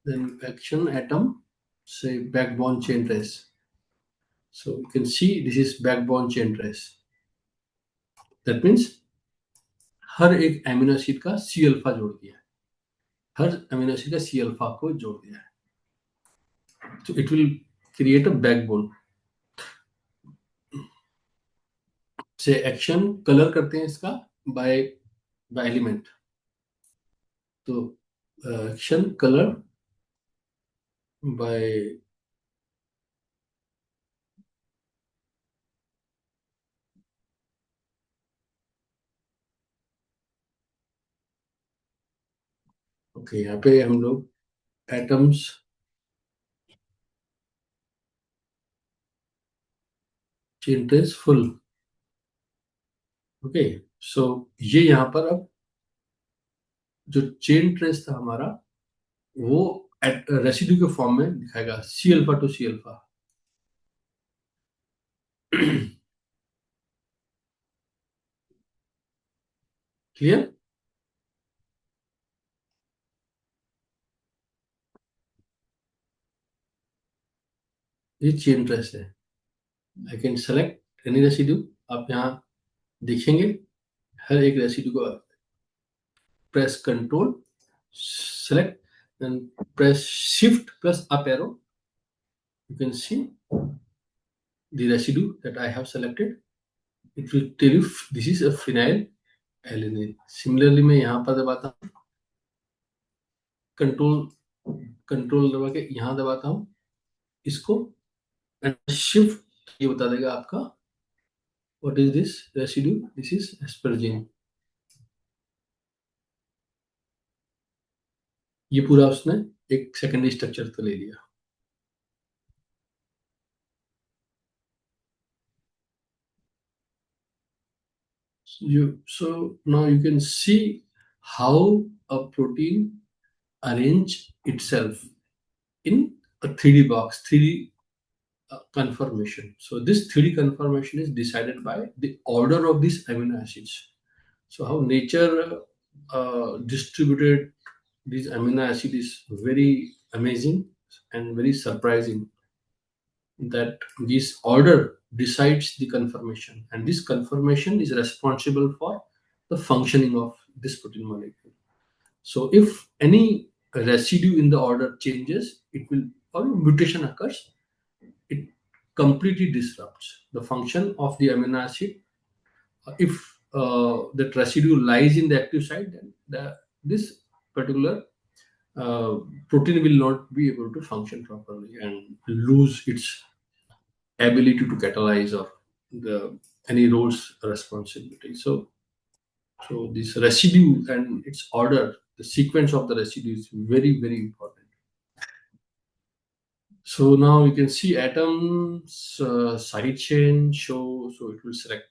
Then action atom, say backbone chain trace. So you can see this is backbone chain trace. That means हर एक amino acid का C alpha जोड़ दिया है, हर amino acid का C alpha को जोड़ दिया है, तो it will create a backbone से एक्शन कलर करते हैं इसका बाय बाय एलिमेंट, तो एक्शन कलर बाय ओके, यहाँ पे हम लोग atoms chain trace full. Okay, so ये यहाँ पर अब जो चेन ट्रेस था हमारा वो रेसिड्यू के फॉर्म में दिखाएगा, C alpha to C alpha. Clear? ये चेन ट्रेस है। I can select any residue. आप यहाँ देखेंगे हर एक रेसिड्यू को press control select and press shift plus up arrow. You can see the residue that I have selected. It will tell you this is a phenyl alanine. Similarly मैं यहाँ पर दबाता हूँ कंट्रोल दबा के यहाँ दबाता हूँ इसको, शिफ्ट ये बता देगा आपका what is this residue, this is asparagine। ये पूरा उसने एक सेकेंडरी स्ट्रक्चर तो ले लिया। So now you can see how a protein arrange itself in a 3D box, 3D conformation. So this 3D conformation is decided by the order of these amino acids. So how nature distributed these amino acids is very amazing and very surprising, that this order decides the conformation, and this conformation is responsible for the functioning of this protein molecule. So if any residue in the order changes, it will, or mutation occurs, it completely disrupts the function of the amino acid. If that residue lies in the active site, then this particular uh, protein will not be able to function properly and lose its ability to catalyze or any roles responsibility. So this residue and its order, the sequence of the residue is very, very important. So now you can see atoms side chain show. So it will select.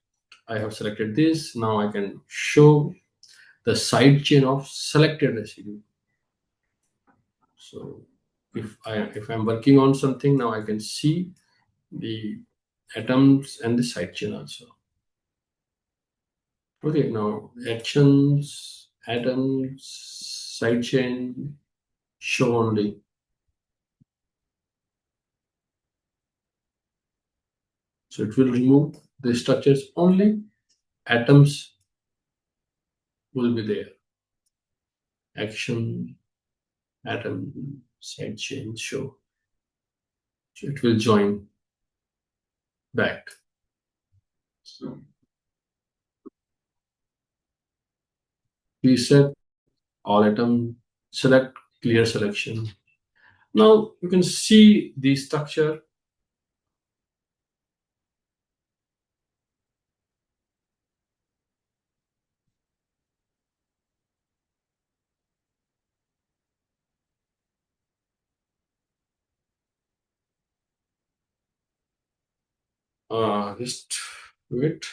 I have selected this. Now I can show the side chain of selected residue. So if I'm working on something, now I can see the atoms and the side chain also. Okay, now actions, atoms, side chain, show only. So it will remove the structures, only atoms will be there. Action, atom, side chain, show. So it will join back. So reset all atom, select clear selection. Now you can see the structure. Just wait.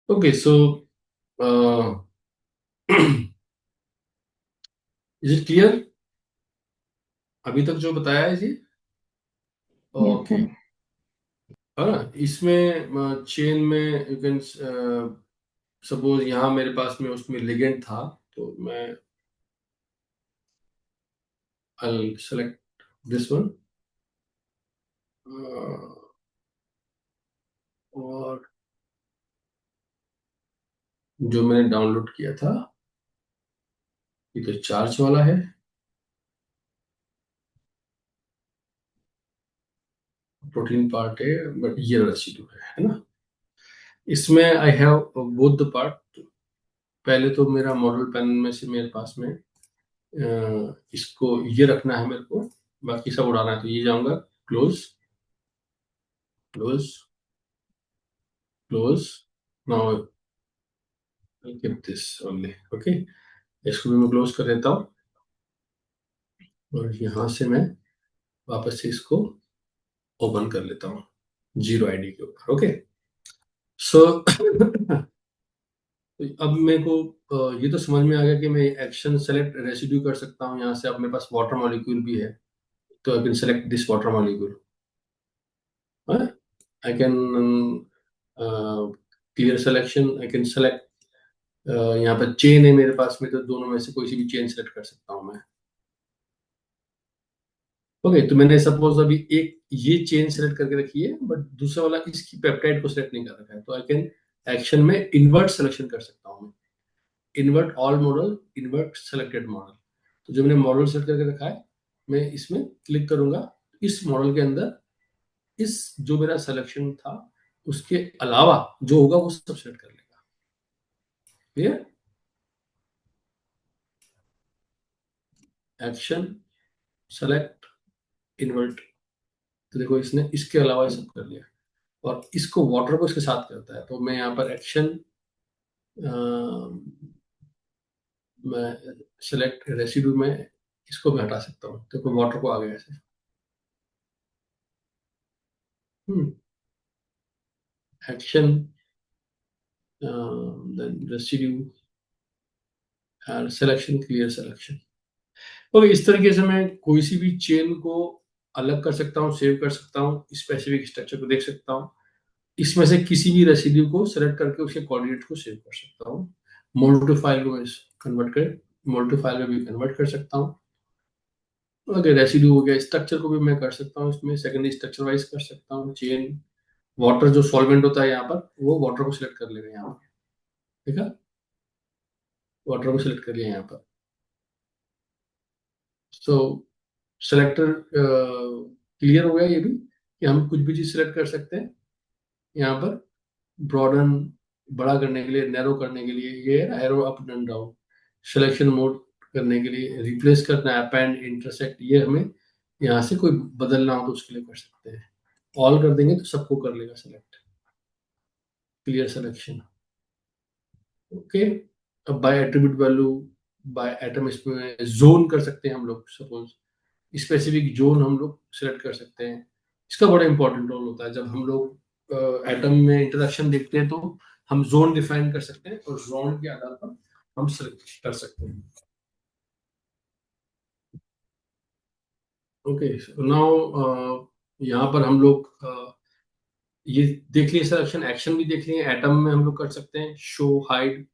Okay, so uh, is it clear? अभी तक जो बताया है जी? Yes, okay, sir. हाँ, इसमें chain में you can suppose यहाँ मेरे पास में उसमें लिगेंड था, तो मैं I'll select this one और जो मैंने डाउनलोड किया था, ये तो चार्ज वाला है, प्रोटीन पार्ट है, बट ये रेसिड्यू है ना? इसमें I have both the part. पहले तो मेरा मॉडल पैनल में से मेरे पास में इसको ये रखना है मेरे को, बाकी सब उड़ाना है, तो ये जाऊंगा close, close, close. Now keep this only. Okay, इसको भी मैं क्लोज कर देता हूँ और यहाँ से मैं वापस से इसको ओपन कर लेता हूँ जीरो आईडी के ऊपर। ओके, सो अब मेरे को ये तो समझ में आ गया कि मैं एक्शन सेलेक्ट रेसिड्यू कर सकता हूँ यहाँ से। अब मेरे पास वाटर मॉलिक्यूल भी है, तो आई can select this water molecule. I can clear selection, I can select, यहाँ पर चेन है मेरे पास में, तो दोनों में से कोई सी भी चेन सेलेक्ट कर सकता हूँ मैं। ओके, तो मैंने सपोज अभी एक ये चेन सेलेक्ट करके रखी है, बट दूसरा वाला इसकी पेप्टाइड को सेलेक्ट नहीं कर रखा है, तो आई कैन एक्शन में इन्वर्ट सिलेक्शन कर सकता हूँ मैं। Invert all model, invert selected model. तो जो मैंने मॉडल सेट करके रखा है, मैं इसमें क्लिक करूंगा, इस मॉडल के अंदर इस जो मेरा सिलेक्शन था उसके अलावा जो होगा वो सब सेलेक्ट कर लेगा। क्लियर? Action, select, invert. तो देखो इसने इसके अलावा ये सब कर लिया, और इसको वाटर को इसके साथ करता है। तो मैं यहाँ पर एक्शन, मैं सेलेक्ट रेसिड्यू में इसको मैं हटा सकता हूँ, तो कोई वाटर को आ गया ऐसे। एक्शन, देन रेसिड्यू और सिलेक्शन, क्लियर सिलेक्शन। ओके, इस तरीके से मैं कोई सी भी चेन को अलग कर सकता हूँ, सेव कर सकता हूँ, स्पेसिफिक स्ट्रक्चर को देख सकता हूँ, इसमें से किसी भी रेसिड्यू को सेलेक्ट करके उसके कोऑर्डिनेट को सेव कर सकता हूँ। मोल्टो फाइल को कन्वर्ट कर मोल्टो फाइल में भी कन्वर्ट कर सकता हूँ। अगर रेसिड्यू हो गया, स्ट्रक्चर को भी मैं कर सकता हूँ, इसमें सेकेंडरी स्ट्रक्चर वाइज कर सकता हूँ। चेन, वाटर जो सॉल्वेंट होता है यहाँ पर, वो वाटर को सिलेक्ट कर लेगा यहाँ पर। ठीक है, वाटर को सिलेक्ट कर लिया यहाँ पर। सो सेलेक्टर क्लियर हो गया ये भी, कि हम कुछ भी चीज सिलेक्ट कर सकते हैं यहाँ पर। ब्रॉडन, बड़ा करने के लिए, नैरो करने के लिए ये arrow up and down. Selection mode करने के लिए, रिप्लेस करना है, अपेंड, इंटरसेक्ट, ये हमें यहाँ से कोई बदलना हो तो उसके लिए कर सकते हैं। ऑल कर देंगे तो सबको कर लेगा सेलेक्ट। Clear selection. ओके, अब by attribute value, by item, इसमें जोन कर सकते हैं हम लोग। सपोज स्पेसिफिक जोन हम लोग सिलेक्ट कर सकते हैं। इसका बड़ा इंपॉर्टेंट रोल होता है। जब हम लोग एटम में इंटरेक्शन देखते हैं तो हम जोन डिफाइन कर सकते हैं, और जोन के आधार पर हम सिलेक्ट कर सकते हैं। ओके, नाउ यहाँ पर हम लोग ये देख लिए सिलेक्शन, एक्शन भी देख लिए। एटम में हम लोग कर सकते हैं शो, हाइड,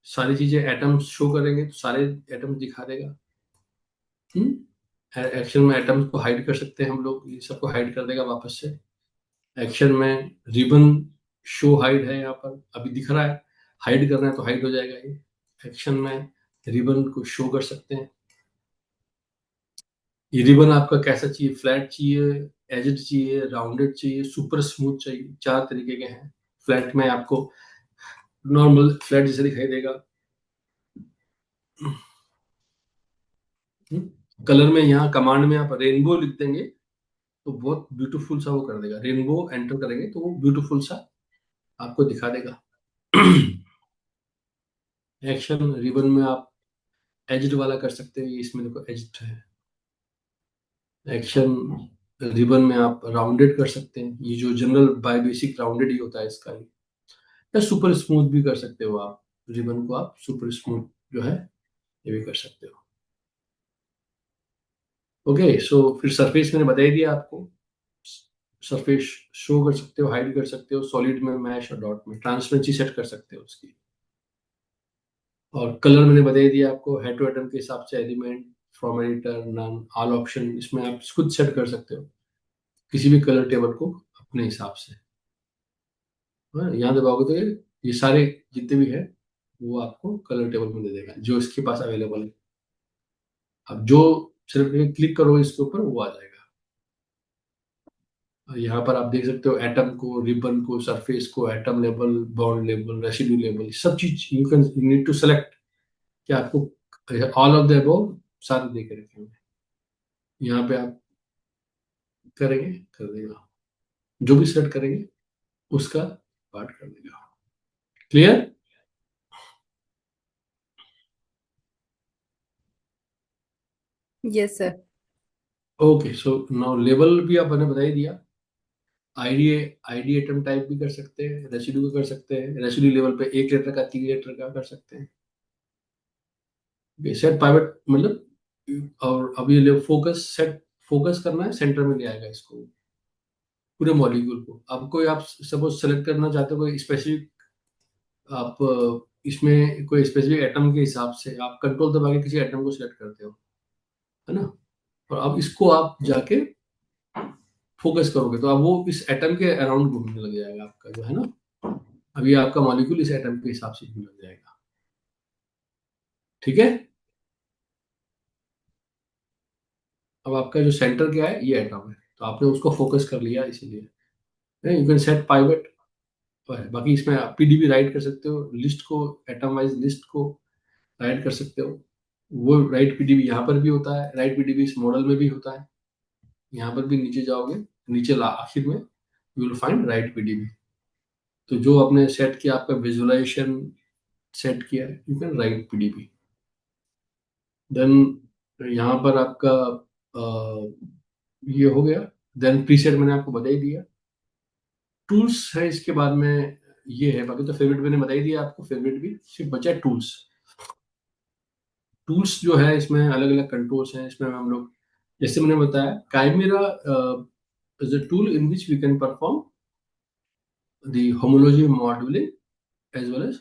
सारी चीजें एटम शो करेंगे तो सारे एटम दिखा देगा। एक्शन में एटम्स को हाइड कर सकते हैं हम लोग, ये सबको हाइड कर देगा वापस से। एक्शन में रिबन शो हाइड है, यहाँ पर अभी दिख रहा है, हाइड करना है तो हाइड हो जाएगा ये। एक्शन में रिबन को शो कर सकते हैं। ये रिबन आपका कैसा चाहिए, फ्लैट चाहिए, एजेड चाहिए, राउंडेड चाहिए, सुपर स्मूथ चाहिए, चार तरीके के हैं। फ्लैट में आपको नॉर्मल फ्लैट जैसे दिखाई देगा। कलर में यहाँ कमांड में आप रेनबो लिख देंगे तो बहुत ब्यूटीफुल सा वो कर देगा। रेनबो एंटर करेंगे तो वो ब्यूटीफुल सा आपको दिखा देगा। एक्शन रिबन में आप एज्ड वाला कर सकते हैं, ये इसमें देखो एज्ड है। एक्शन रिबन में आप राउंडेड कर सकते हैं, ये जो जनरल बाय बेसिक राउंडेड ही होता है इसका ही। या सुपर स्मूथ भी कर सकते हो आप, रिबन को आप सुपर स्मूथ जो है ये भी कर सकते हो। ओके, सो फिर सरफेस मैंने बता ही दिया आपको। सरफेस शो कर सकते हो, हाइड कर सकते हो, सॉलिड में, मैश और डॉट में ट्रांसपेरेंसी सेट कर सकते हो उसकी। और कलर मैंने बता ही दिया आपको, हेड टू एटम के हिसाब से element, from editor, none, all option, इसमें आप खुद सेट कर सकते हो किसी भी कलर टेबल को अपने हिसाब से। हाँ, यहाँ दबाओगे तो ये सारे जितने भी है वो आपको कलर टेबल में दे देगा जो इसके पास अवेलेबल है। अब जो सिर्फ क्लिक करोगे इसके ऊपर वो आ जाएगा। और यहाँ पर आप देख सकते हो एटम को, रिबन को, सरफेस को, atom level, bond level, residue level, सब चीज यू नीड टू सेलेक्ट कि आपको ऑल ऑफ द अबव सारे दे के रखे हुए हैं। यहाँ पे आप करेंगे, कर देगा, जो भी सेलेक्ट करेंगे उसका पार्ट कर देगा। Clear? Yes sir. Okay, so now level भी आपने बता ही दिया। आईडी, आईडी आइटम टाइप भी कर सकते हैं, रेसिड्यू का कर सकते हैं। रेसिड्यू लेवल पे 1 लीटर का, 3 लीटर का कर सकते हैं। सेट प्राइवेट मतलब, और अब ये ले फोकस सेट, फोकस करना है, सेंटर में ले आएगा इसको, पूरे मॉलिक्यूल को। अब कोई आप सपोज सेलेक्ट करना चाहते हो कोई स्पेसिफिक, आप इसमें कोई स्पेसिफिक एटम के हिसाब से आप कंट्रोल दबा के किसी एटम को सिलेक्ट करते हो, है ना। और अब इसको आप जाके फोकस करोगे तो अब वो इस एटम के अराउंड घूमने लग जाएगा आपका जो है ना। अभी आपका मॉलिक्यूल इस एटम के हिसाब से घूमने लग जाएगा। ठीक है। अब आपका जो सेंटर क्या है, ये एटम है, तो आपने उसको फोकस कर लिया इसीलिए। You can set pivot. बाकी इसमें आप पीडीबी राइट कर सकते हो, लिस्ट को, एटम वाइज लिस्ट को राइट कर सकते हो। वो राइट पीडीबी यहाँ पर भी होता है, राइट पीडीबी इस मॉडल में भी होता है। यहाँ पर भी नीचे जाओगे, नीचे आखिर में you will find right PDB. तो जो आपने सेट किया, आपका विजुअलाइजेशन सेट किया है, you can write PDB. Then यहाँ पर आपका ये हो गया। देन प्रीसेट मैंने आपको बता ही दिया। टूल्स है इसके बाद में, ये है। बाकी तो फेवरेट मैंने बता ही दिया आपको, फेवरेट भी सिर्फ बचा टूल्स। टूल्स जो है इसमें अलग अलग कंट्रोल्स हैं। इसमें हम लोग, जैसे मैंने बताया, Chimera is a tool in which we can perform the homology modelling as well as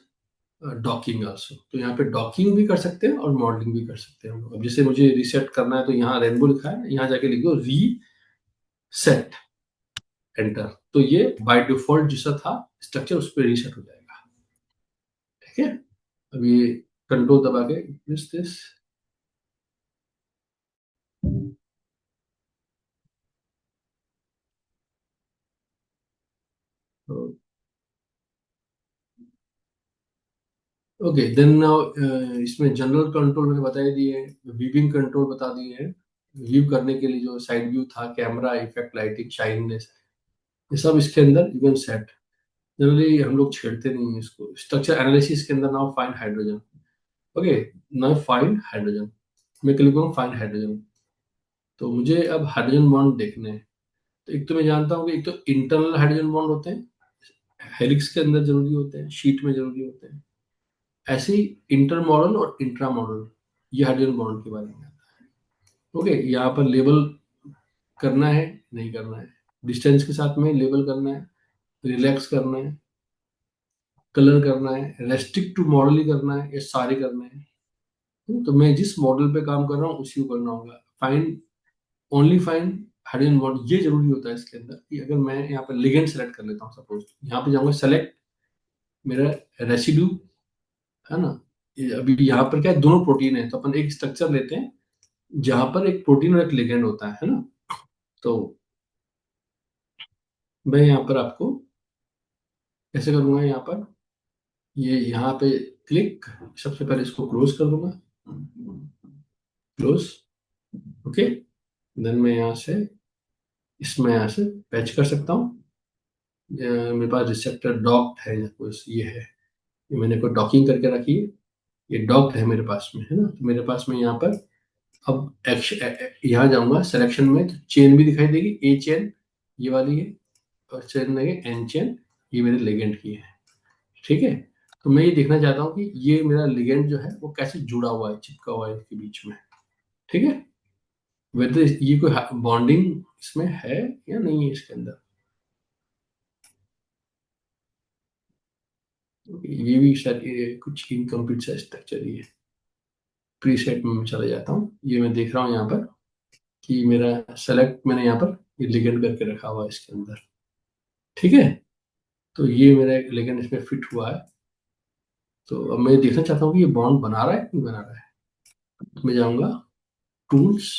docking also. तो यहाँ पे डॉकिंग भी कर सकते हैं और मॉडलिंग भी कर सकते हैं हम लोग। अब जैसे मुझे रीसेट करना है, तो यहाँ रेनबो लिखा है, यहाँ जाके लिख दो रीसेट, एंटर। तो ये बाय डिफॉल्ट जैसा था स्ट्रक्चर, उस पर रीसेट हो जाएगा। ठीक है। अब ये कंट्रोल दबा के दिस ओके। देन नाउ इसमें जनरल कंट्रोल मैंने बता ही दिए, वीविंग कंट्रोल बता दिए हैं। व्यू करने के लिए जो साइड व्यू था, कैमरा इफेक्ट, लाइटिंग, शाइननेस, ये सब इसके अंदर यू कैन सेट। जनरली हम लोग छेड़ते नहीं हैं इसको। स्ट्रक्चर एनालिसिस के अंदर now find hydrogen. Okay, now find hydrogen. मैं क्लिक करूँ फाइंड हाइड्रोजन, तो मुझे अब हाइड्रोजन बॉन्ड देखने हैं। तो एक तो मैं जानता हूँ कि एक तो इंटरनल हाइड्रोजन बॉन्ड होते हैं, हेलिक्स के अंदर जरूरी होते हैं, शीट में जरूरी होते हैं। ऐसे ही इंटर मॉडल और इंट्रा मॉडल, ये हाइड्रोजन बॉन्ड के बारे में। ओके, यहाँ पर लेबल करना है, नहीं करना है, डिस्टेंस के साथ में लेबल करना है, रिलैक्स करना है, कलर करना है, रेस्ट्रिक्ट टू मॉडल ही करना है, ये सारे करने हैं। तो मैं जिस मॉडल पे काम कर रहा हूँ उसी को करना होगा। Find, only find hydrogen bond, ये जरूरी होता है इसके अंदर कि अगर मैं यहाँ पर लिगेंड सेलेक्ट कर लेता हूँ, सपोज यहाँ पे जाऊंगा सेलेक्ट मेरा रेसिड्यू, है ना। अभी यहाँ पर क्या है, दोनों प्रोटीन है, तो अपन एक स्ट्रक्चर लेते हैं जहां पर एक प्रोटीन और एक लिगेंड होता है ना। तो मैं यहाँ पर आपको कैसे करूंगा, यहाँ पर ये यहाँ पे क्लिक, सबसे पहले इसको क्लोज कर दूंगा, क्लोज। ओके, देन मैं यहाँ से, इसमें यहाँ से पैच कर सकता हूँ। मेरे पास रिसेप्टर डॉक्ड है, ये है, ये मैंने कोई डॉकिंग करके रखी है, ये डॉक्ड है मेरे पास में, है ना। तो मेरे पास में यहाँ पर अब यहाँ जाऊंगा सिलेक्शन में, तो चेन भी दिखाई देगी, ए चेन ये वाली है, और चेन लगे एन चेन, ये मेरे लेगेंड की है। ठीक है। तो मैं ये देखना चाहता हूँ कि ये मेरा लिगेंड जो है वो कैसे जुड़ा हुआ है, चिपका हुआ है इसके बीच में। ठीक है, वेदर ये कोई बॉन्डिंग इसमें है या नहीं है इसके अंदर। ये भी शायद ये कुछ इनकम्प्लीट सा स्ट्रक्चर ही है। प्रीसेट में मैं चला जाता हूँ, ये मैं देख रहा हूँ यहाँ पर कि मेरा सेलेक्ट, मैंने यहाँ पर ये लिगेंड करके रखा हुआ है इसके अंदर। ठीक है, तो ये मेरा लिगेंड इसमें फिट हुआ है। तो अब मैं देखना चाहता हूँ कि ये बॉन्ड बना रहा है कि नहीं बना रहा है। तो मैं जाऊँगा टूल्स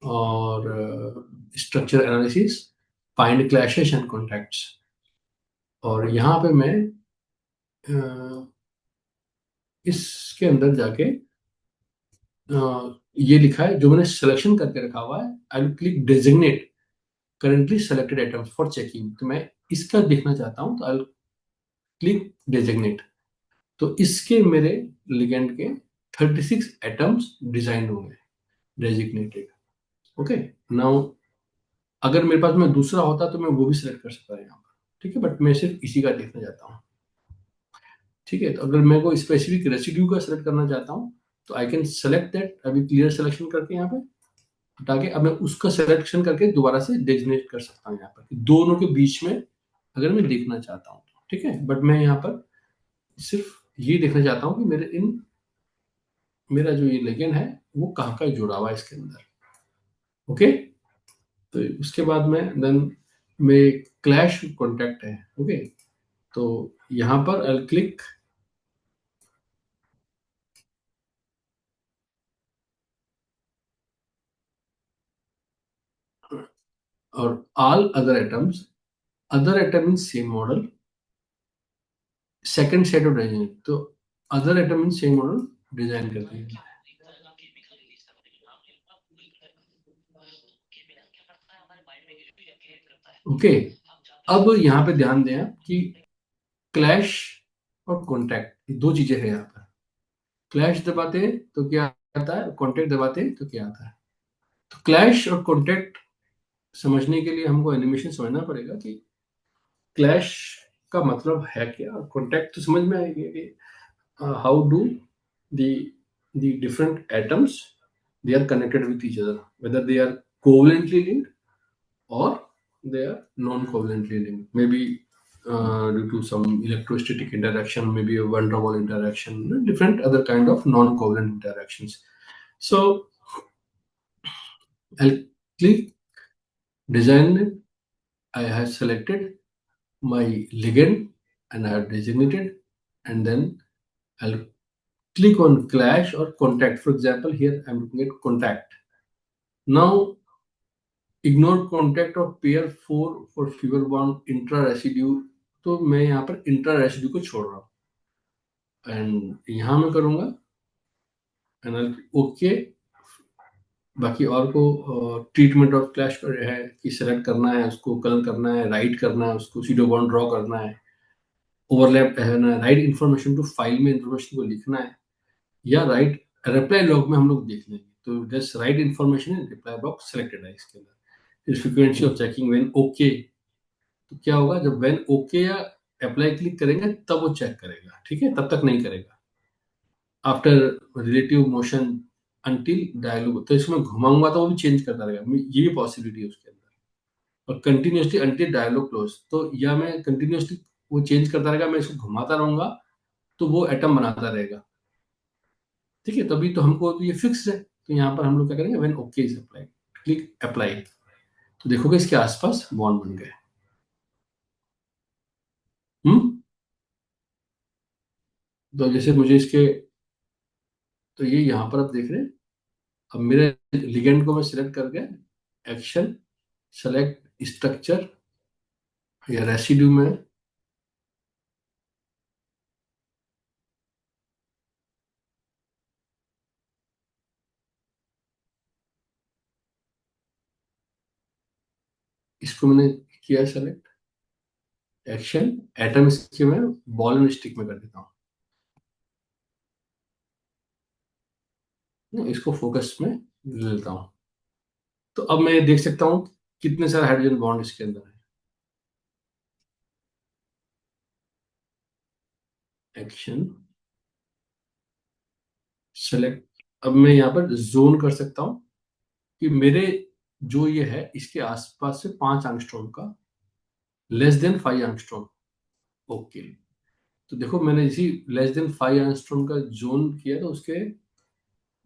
और structure analysis, find clashes and contacts, और यहाँ पे मैं अ, इसके अंदर जाके ये लिखा है जो मैंने सिलेक्शन करके रखा हुआ है, I will click designate currently selected items for checking. तो मैं इसका देखना चाहता हूँ, तो आई विल क्लिक डेजिग्नेट। तो इसके मेरे लिगेंड के 36 एटम्स डिजाइन होंगे, डेजिग्नेटेड। ओके, नाउ अगर मेरे पास में दूसरा होता तो मैं वो भी सिलेक्ट कर सकता यहाँ पर। ठीक है, बट मैं सिर्फ इसी का देखना चाहता हूँ। ठीक है, तो अगर मैं कोई स्पेसिफिक रेसिड्यू का सिलेक्ट करना चाहता हूँ, तो आई कैन सेलेक्ट दैट, अभी क्लियर सिलेक्शन करके यहाँ पे, ताकि अब मैं उसका सिलेक्शन करके दोबारा से डेजिग्नेट कर सकता हूँ यहाँ पर, दोनों के बीच में अगर मैं देखना चाहता हूँ। ठीक है, बट मैं यहाँ पर सिर्फ ये देखना चाहता हूँ कि मेरा जो ये लेगन है वो कहाँ का जुड़ा हुआ है इसके अंदर। ओके, तो उसके बाद में देन में क्लैश कॉन्टैक्ट है। ओके, तो यहाँ पर आई क्लिक, और all other atoms, other atom in same model, second set of design, तो other atom in same model design करते हैं। ओके, अब यहाँ पे ध्यान दें आप कि क्लैश और कॉन्टैक्ट, ये दो चीजें हैं यहाँ पर। क्लैश दबाते हैं तो क्या आता है, कॉन्टैक्ट दबाते हैं तो क्या आता है। तो क्लैश और कॉन्टैक्ट समझने के लिए हमको एनिमेशन समझना पड़ेगा कि क्लैश का मतलब है क्या, और कॉन्टैक्ट तो समझ में आएगी कि how do the the different atoms, they are connected with each other, whether they are covalently linked or they are non-covalently linked, maybe due to some electrostatic interaction, maybe a van der Waals interaction, different other kind of non-covalent interactions. So I'll click design it. I have selected my ligand and I have designated, and then I'll click on clash or contact. For example, here I'm looking at contact. Now ignore contact of pair for fever bond intra residue, तो मैं यहाँ पर intra residue को छोड़ रहा हूँ, and यहाँ मैं करूँगा एंड ओके। बाकी और को ट्रीटमेंट ऑफ क्लैश पर है कि सेलेक्ट करना है, उसको कलर करना है, राइट करना है, उसको सीडो बॉन्ड ड्रॉ करना है, ओवरलैप है ना, राइट इन्फॉर्मेशन टू फाइल में इन्फॉर्मेशन को लिखना है, या राइट रिप्लाई लॉग में हम लोग देख लेंगे। तो just right information in reply box selected है इसके अंदर। फिर frequency of checking when okay, तो क्या होगा जब व्हेन ओके या अप्लाई क्लिक करेंगे तब वो चेक करेगा, ठीक है, तब तक नहीं करेगा। After relative motion until dialogue, तो इसमें घुमाऊंगा तो वो भी चेंज करता रहेगा, ये भी पॉसिबिलिटी है उसके अंदर। और कंटिन्यूसली अंटिल डायलॉग क्लोज, तो या मैं कंटिन्यूसली वो चेंज करता रहेगा, मैं इसको घुमाता रहूंगा तो वो एटम बनाता रहेगा, ठीक है। तभी तो हमको तो ये फिक्स है, तो यहाँ पर हम लोग क्या करेंगे, when okay is apply, click apply, तो देखोगे इसके आसपास बॉन्ड बन गए। हम्म, तो जैसे मुझे इसके, तो ये यहाँ पर आप देख रहे हैं। अब मेरे लिगेंड को मैं सिलेक्ट करके एक्शन सेलेक्ट स्ट्रक्चर या रेसिड्यू में, इसको मैंने किया सेलेक्ट, एक्शन एटम, इसके मैं बॉल एंड स्टिक में कर देता हूँ, इसको फोकस में ले लेता हूँ। तो अब मैं देख सकता हूँ कितने सारे हाइड्रोजन बॉन्ड इसके अंदर है। एक्शन सेलेक्ट, अब मैं यहाँ पर जोन कर सकता हूँ कि मेरे जो ये है इसके आसपास से 5 एंगस्ट्रॉम का, लेस देन 5 एंगस्ट्रॉम, ओके। तो देखो मैंने इसी लेस देन 5 एंगस्ट्रॉम का जोन किया, तो उसके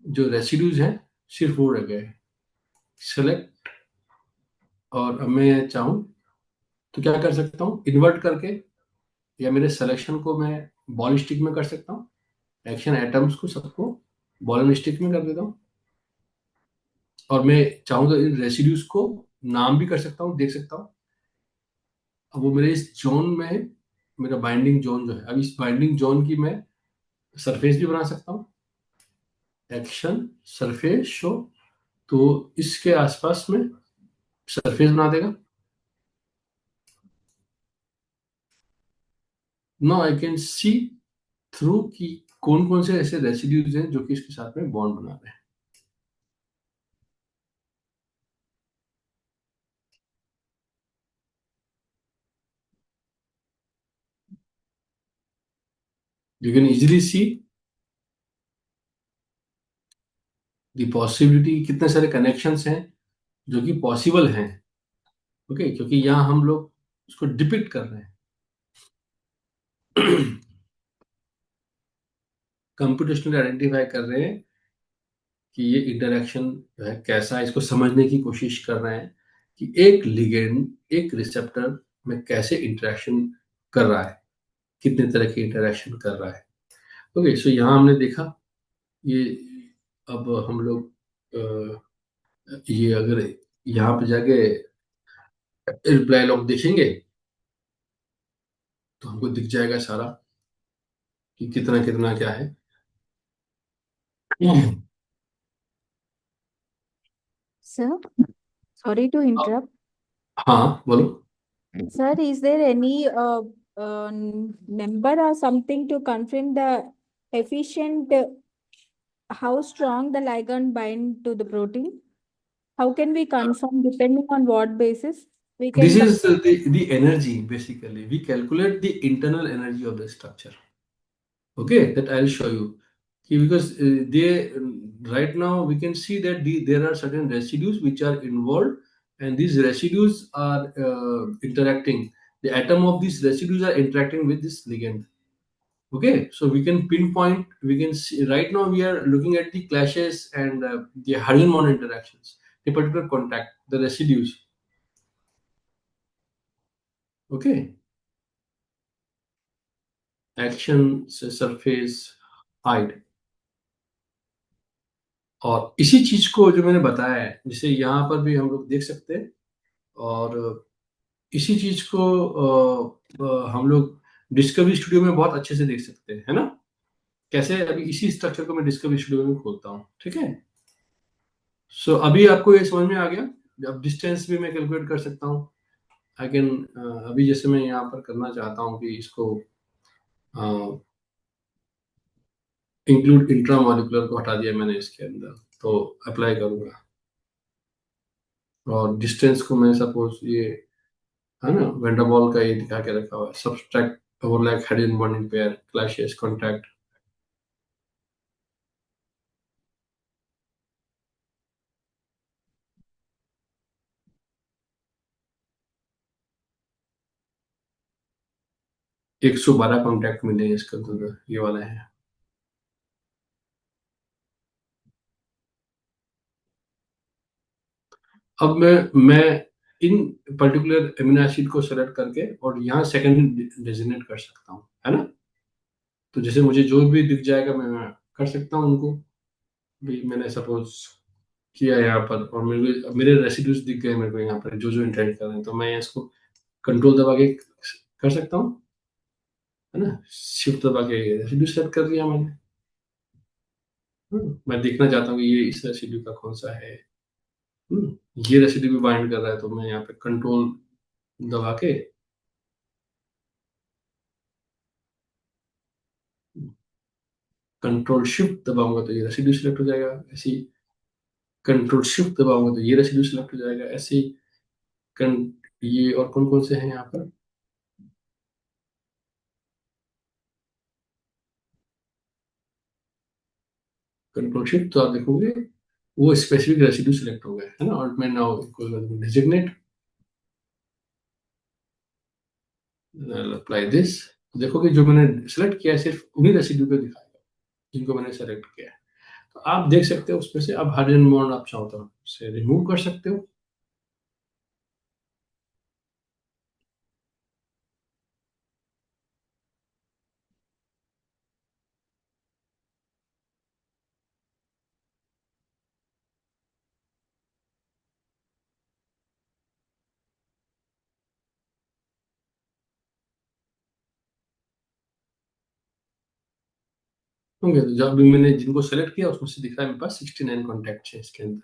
जो रेसिड्यूज हैं सिर्फ वो रह गए। सेलेक्ट, और अब मैं चाहूँ तो क्या कर सकता हूँ, इन्वर्ट करके, या मेरे सिलेक्शन को मैं बॉल स्टिक में कर सकता हूँ, एक्शन एटम्स को सबको बॉल एंड स्टिक में कर देता हूँ, और मैं चाहूँ तो इन रेसिड्यूज को नाम भी कर सकता हूँ, देख सकता हूँ। अब वो मेरे इस जोन में, मेरा बाइंडिंग जोन जो है, अब इस बाइंडिंग जोन की मैं सरफेस भी बना सकता हूँ, एक्शन सरफेस शो, तो इसके आसपास में सरफेस बना देगा। Now I can see through कि कौन कौन से ऐसे रेसिड्यूज हैं जो कि इसके साथ में बॉन्ड बना रहे हैं। You can easily see the possibility, कितने सारे कनेक्शंस हैं जो कि पॉसिबल हैं, ओके, क्योंकि यहाँ हम लोग उसको डिपिक्ट कर रहे हैं। कंप्यूटेशनल आइडेंटिफाई कर रहे हैं कि ये इंटरेक्शन जो है कैसा है, इसको समझने की कोशिश कर रहे हैं कि एक लिगेंड एक रिसेप्टर में कैसे इंटरेक्शन कर रहा है, कितने तरह की इंटरेक्शन कर रहा है। ओके, सो यहाँ हमने देखा ये। अब हम लोग ये अगर यहाँ पे जाके रिप्लाई लॉग देखेंगे तो हमको दिख जाएगा सारा कि कितना कितना क्या है। Sir, sorry to interrupt. हाँ बोलो। Sir, is there any number or something to confirm the efficient, how strong the ligand bind to the protein? How can we confirm depending on what basis we This can? is the energy basically. We calculate the internal energy of the structure. Okay, that I'll show you. See, because right now we can see that there are certain residues which are involved, and these residues are interacting. The atom of these residues are interacting with this ligand. Okay, so we can pinpoint. We can see right now we are looking at the clashes and the hydrogen bond interactions, the particular contact, the residues. Okay, action, surface, height. और इसी चीज को जो मैंने बताया है, जिसे यहाँ पर भी हम लोग देख सकते हैं। और इसी चीज को हम लोग डिस्कवरी स्टूडियो में बहुत अच्छे से देख सकते हैं, है ना। कैसे, अभी इसी स्ट्रक्चर को मैं डिस्कवरी स्टूडियो में खोलता हूँ, ठीक है। सो अभी आपको ये समझ में आ गया। अब डिस्टेंस भी मैं कैलकुलेट कर सकता हूँ। आई कैन, अभी जैसे मैं यहाँ पर करना चाहता हूँ कि इसको इंक्लूड इंट्रामॉलिक्यूलर को हटा दिया मैंने इसके अंदर, तो अप्लाई करूंगा। और डिस्टेंस को मैं सपोज ये, है ना, वेंडरवॉल का ये दिखा के रखा हुआ है, subtract overlap hydrogen bonding pair clashes contact. एक सौ बारह कॉन्टैक्ट मिले हैं इसके अंदर, ये वाला है। अब मैं इन पर्टिकुलर एमिनो एसिड को सेलेक्ट करके और यहाँ सेकंड डेजिग्नेट कर सकता हूँ, है ना। तो जैसे मुझे जो भी दिख जाएगा मैं कर सकता हूँ उनको। भी मैंने सपोज किया यहाँ पर, और मेरे रेसिड्यूज दिख गए मेरे को यहाँ पर, जो जो इंटरेक्ट कर रहे हैं, तो मैं इसको कंट्रोल दबा के कर सकता हूँ, है ना। शिफ्ट दबा के रेसिड्यू सेलेक्ट कर दिया मैंने। मैं देखना चाहता हूँ कि ये इस रेसिड्यू का कौन सा है। ये रेसिड्यू भी बाइंड कर रहा है, तो मैं यहाँ पे कंट्रोल दबा के कंट्रोल शिफ्ट दबाऊंगा तो ये रेसिड्यू सिलेक्ट हो जाएगा। ऐसे ही कंट्रोल शिफ्ट दबाऊंगा तो ये रेसिड्यू सिलेक्ट हो जाएगा। ऐसे ही कं ये और कौन कौन से हैं यहाँ पर, कंट्रोल शिफ्ट, तो आप देखोगे वो स्पेसिफिक रेसिड्यू सिलेक्ट हो गए, है ना। और मैं नाउ डिजिग्नेट, अप्लाई दिस। देखोगे जो मैंने सेलेक्ट किया है सिर्फ उन्हीं रेसिड्यू को दिखाएगा जिनको मैंने सेलेक्ट किया है। तो आप देख सकते हो उसमें से। अब हाइड्रोजन बॉन्ड आप चाहो तो से रिमूव कर सकते हो। होंगे तो जब भी मैंने जिनको सेलेक्ट किया उसमें से दिख रहा है मेरे पास 69 कॉन्टैक्ट है इसके अंदर।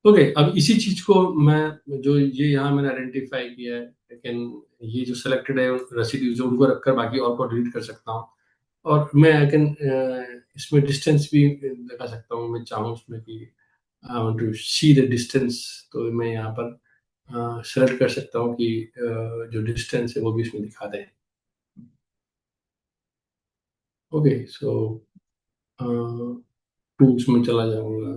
ओके, अब इसी चीज को मैं जो ये यहाँ मैंने आइडेंटिफाई किया है, लेकिन ये जो सिलेक्टेड है रेसिड्यूज जो, उनको रखकर बाकी और को डिलीट कर सकता हूँ। और मैं आई कैन इसमें डिस्टेंस भी लगा सकता हूँ, मैं चाहूँ उसमें कि I want to see the distance, तो मैं यहाँ पर सेलेक्ट कर सकता हूँ कि जो डिस्टेंस है वो भी इसमें दिखा दे। ओके, सो टूल्स में चला जाऊंगा,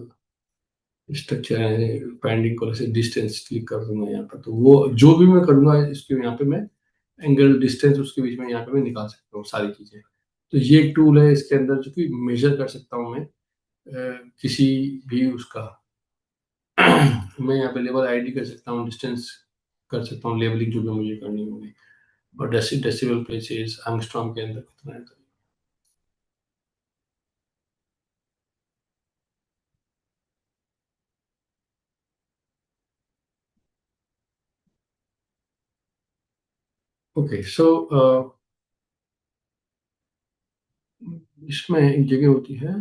स्ट्रक्चर है, बाइंडिंग कॉलम से डिस्टेंस क्लिक कर दूंगा यहाँ पर, तो वो जो भी मैं करूंगा इसके यहाँ पे मैं एंगल डिस्टेंस उसके बीच में यहाँ पे मैं निकाल सकता हूँ सारी चीजें। तो ये एक टूल है इसके अंदर जो कि मेजर कर सकता हूँ मैं किसी भी उसका मैं यहाँ पे लेवल आईडी कर सकता हूँ, डिस्टेंस कर सकता हूँ, लेवलिंग जो भी मुझे करनी होगी। और डेसिबल प्लेसेस एंगस्ट्रॉम के अंदर कितना है, तो ओके, सो इसमें एक जगह होती है।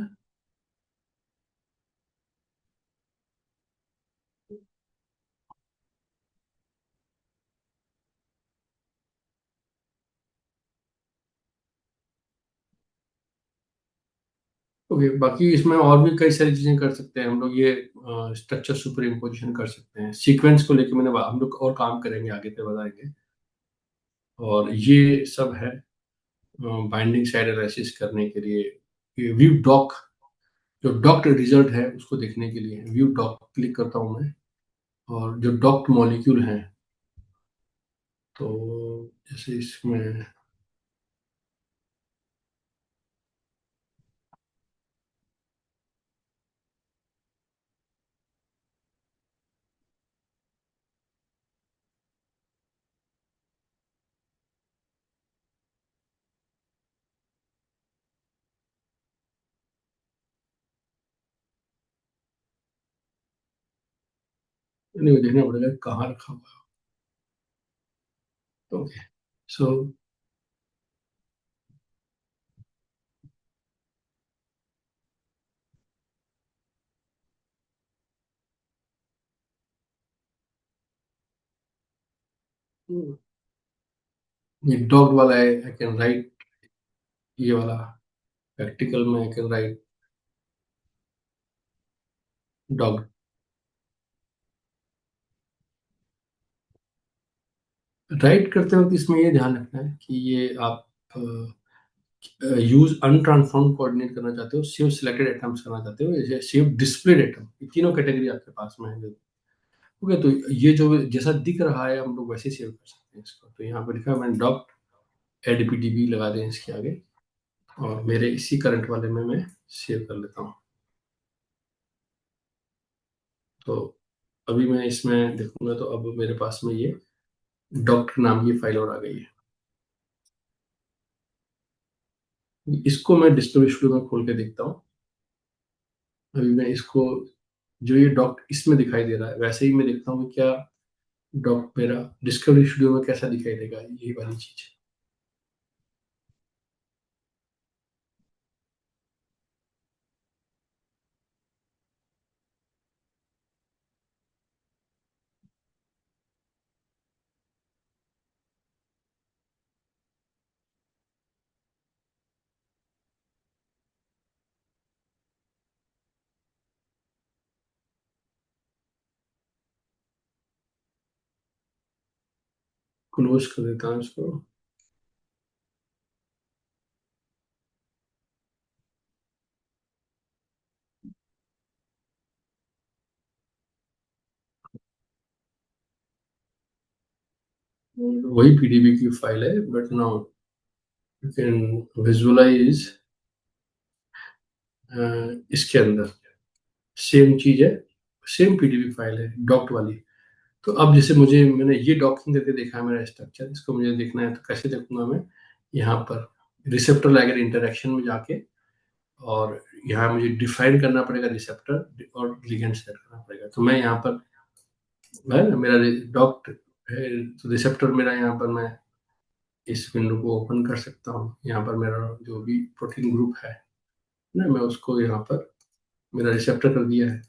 ओके, बाकी इसमें और भी कई सारी चीजें कर सकते हैं हम लोग। ये स्ट्रक्चर सुपर इम्पोजिशन कर सकते हैं। सीक्वेंस को लेके हम लोग और काम करेंगे, आगे पे बताएंगे। और ये सब है बाइंडिंग साइड एनालिसिस करने के लिए। ये व्यू डॉक, जो डॉक्ड रिजल्ट है उसको देखने के लिए व्यू डॉक क्लिक करता हूँ मैं। और जो डॉक्ड मॉलिक्यूल हैं, तो जैसे इसमें नहीं, देखना पड़ेगा कहाँ रखा हुआ है। ओके, सो ये डॉग वाला है, आई कैन राइट। ये वाला प्रैक्टिकल में I can write dog. Right करते वक्त इसमें ये ध्यान रखना है कि ये आप यूज अनट्रांसफॉर्म कोऑर्डिनेट करना चाहते हो, सेव सिलेक्टेड एटम्स करना चाहते हो, जैसे सेव डिस्प्लेड एटम, ये तीनों कैटेगरी आपके पास में है। ओके, तो ये जो जैसा दिख रहा है हम लोग वैसे सेव कर सकते हैं इसको। तो यहाँ पर लिखा है मैंने डॉट एडपीडीबी लगा दें इसके आगे, और मेरे इसी करंट वाले में मैं सेव कर लेता हूँ। तो अभी मैं इसमें देखूंगा तो अब मेरे पास में ये डॉक्टर नाम की फाइल और आ गई है। इसको मैं डिस्कवरी स्टूडियो में खोल के देखता हूँ। अभी मैं इसको, जो ये डॉक इसमें दिखाई दे रहा है वैसे ही मैं देखता हूँ कि क्या डॉक मेरा डिस्कवरी स्टूडियो में कैसा दिखाई देगा, यही वाली चीज। क्लोज कर देता हूँ इसको। वही पीडीबी की फाइल है, but now you can visualize इसके अंदर सेम चीज है, सेम पीडीबी फाइल है डॉक्ट वाली। तो अब जैसे मुझे, मैंने ये डॉकिंग करके देखा है मेरा स्ट्रक्चर, इसको मुझे देखना है तो कैसे देखूंगा मैं? यहाँ पर रिसेप्टर लाइगेंड इंटरेक्शन में जाके, और यहाँ मुझे डिफाइन करना पड़ेगा रिसेप्टर और लिगेंड सेट करना पड़ेगा। तो मैं यहाँ पर है ना, मेरा डॉक्ट है, तो रिसेप्टर मेरा यहाँ पर मैं इस विंडो को ओपन कर सकता हूँ। यहाँ पर मेरा जो भी प्रोटीन ग्रुप है ना, मैं उसको यहाँ पर मेरा रिसेप्टर कर दिया है।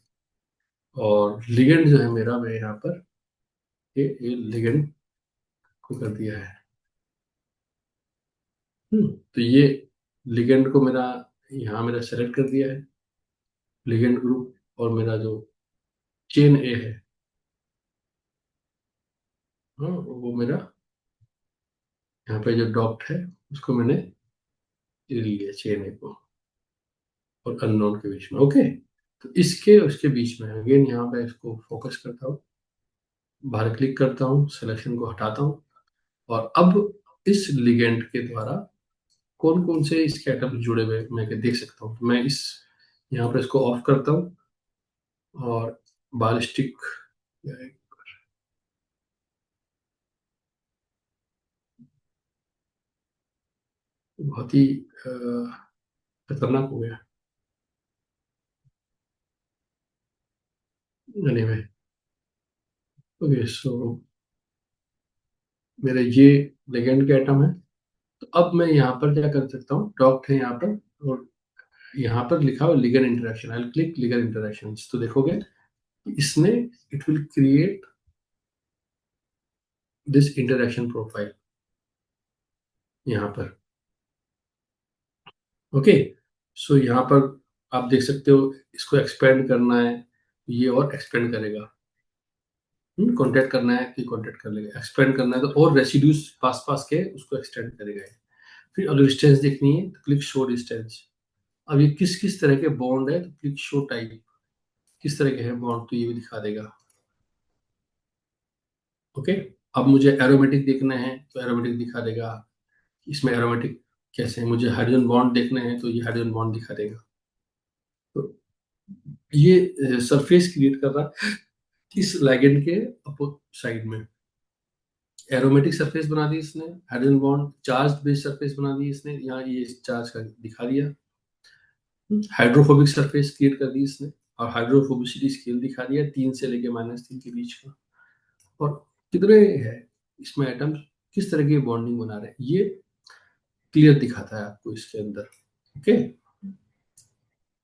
और लिगेंड जो है मेरा, मैं यहाँ पर ये लिगेंड को कर दिया है। तो ये लिगेंड को मेरा यहाँ मेरा सेलेक्ट कर दिया है, लिगेंड ग्रुप। और मेरा जो चेन ए है, हाँ, वो मेरा यहाँ पे जो डॉक्ट है उसको मैंने ले लिया चेन ए को, और अननोन के बीच में। ओके, तो इसके उसके बीच में अगेन यहाँ पे इसको फोकस करता हूँ, बाहर क्लिक करता हूँ, सिलेक्शन को हटाता हूँ। और अब इस लिगेंड के द्वारा कौन कौन से इसके एटम्स जुड़े हुए मैं देख सकता हूँ। तो मैं इस यहाँ पर इसको ऑफ करता हूँ, और बालिस्टिक बहुत ही खतरनाक हो गया। एनीवे, ओके, सो मेरे ये लिगेंड के एटम है। तो अब मैं यहाँ पर क्या कर सकता हूँ, डॉक्ट है यहाँ पर, और यहाँ पर लिखा हुआ ligand interaction, I click ligand interaction, तो देखोगे इसने, it will create this interaction profile यहाँ पर। ओके, सो यहाँ पर आप देख सकते हो, इसको एक्सपेंड करना है, ये और एक्सपेंड करेगा। कॉन्टेक्ट करना है कि कॉन्टेक्ट कर लेगा, एक्सपेंड करना है तो और रेसिड्यूज पास पास के उसको एक्सटेंड करेगा ये। फिर अगर डिस्टेंस देखनी है तो क्लिक शो डिस्टेंस। अब ये किस किस तरह के बॉन्ड है, तो क्लिक शो टाइप, किस तरह के हैं बॉन्ड, तो ये भी दिखा देगा। ओके, अब मुझे एरोमेटिक देखना है तो एरोमेटिक दिखा देगा, इसमें एरोमेटिक कैसे है। मुझे हाइड्रोजन बॉन्ड देखने हैं तो ये हाइड्रोजन बॉन्ड दिखा देगा। तो ये सरफेस क्रिएट कर रहा है इस लिगेंड के अपोजिट साइड में। एरोमेटिक सरफेस बना दी इसने, hydrogen bond charge based surface बना दी इसने, यहाँ ये चार्ज का दिखा दिया। हाइड्रोफोबिक सरफेस क्रिएट कर दी इसने, और हाइड्रोफोबिसिटी स्केल दिखा दिया 3 से लेके -3 के बीच का। और कितने है इसमें एटम्स, किस तरह की बॉन्डिंग बना रहे हैं, ये क्लियर दिखाता है आपको इसके अंदर। ओके,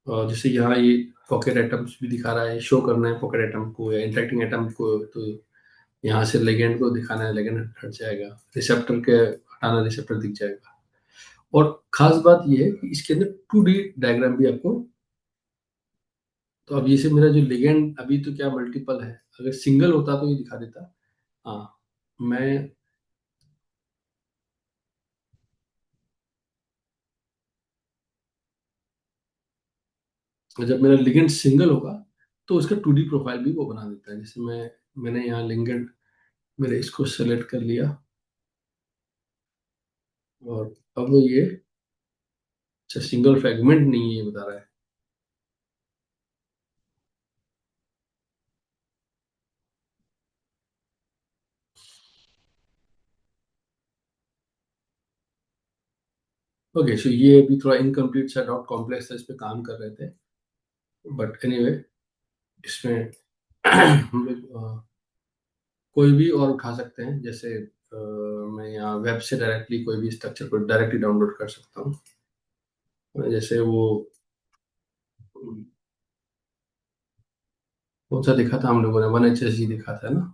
और जैसे यहाँ ये पॉकेट एटम्स भी दिखा रहा है, शो करना है पॉकेट एटम को या इंटरेक्टिंग एटम को, तो यहाँ से लेगेंड को दिखाना है, लेगेंड हट जाएगा, रिसेप्टर के हटाना, रिसेप्टर दिख जाएगा। और खास बात ये है कि इसके अंदर 2D डायग्राम भी आपको, तो अब ये से मेरा जो लिगेंड अभी तो क्या मल्टीपल है, अगर सिंगल होता तो ये दिखा देता। हाँ, मैं जब मेरा लिगेंड सिंगल होगा तो उसका 2D प्रोफाइल भी वो बना देता है। जैसे मैंने यहाँ लिगेंड मेरे इसको सेलेक्ट कर लिया, और अब ये अच्छा सिंगल फ्रेगमेंट नहीं है ये बता रहा है। ओके, सो ये अभी थोड़ा इनकम्प्लीट सा डॉट कॉम्प्लेक्स था, इस पे काम कर रहे थे, बट एनीवे इसमें हम लोग कोई भी और उठा सकते हैं। जैसे मैं यहाँ वेब से डायरेक्टली कोई भी स्ट्रक्चर को डायरेक्टली डाउनलोड कर सकता हूँ। जैसे वो कौन सा देखा था हम लोगों ने, 1HSG देखा था ना।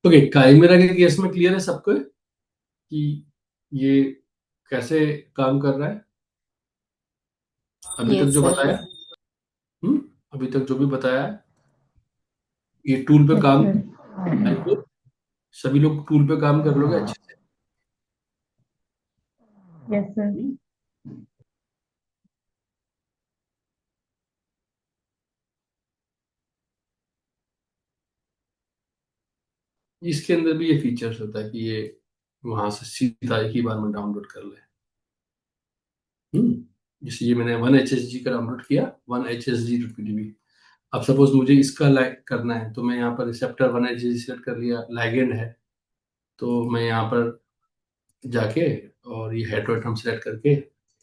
ओके, काइमेरा के केस में क्लियर है सबको कि ये कैसे काम कर रहा है, अभी तक Yes, जो sir. बताया। हम्म, अभी तक जो भी बताया है, ये टूल पे Yes, काम, sir. आई होप सभी लोग टूल पे काम कर लोगे अच्छे से। Yes, sir. हम्म, इसके अंदर भी ये फीचर्स होता है कि ये वहां से सीधा एक ही बार में डाउनलोड कर ले। जैसे ये मैंने 1HSG का डाउनलोड किया, 1HSG.pdb। अब सपोज मुझे इसका लाइक करना है तो मैं यहाँ पर रिसेप्टर 1HSG सेलेक्ट कर लिया, लाइगेंड है, तो मैं यहाँ पर जाके और ये हेटेरोएटम सेलेक्ट करके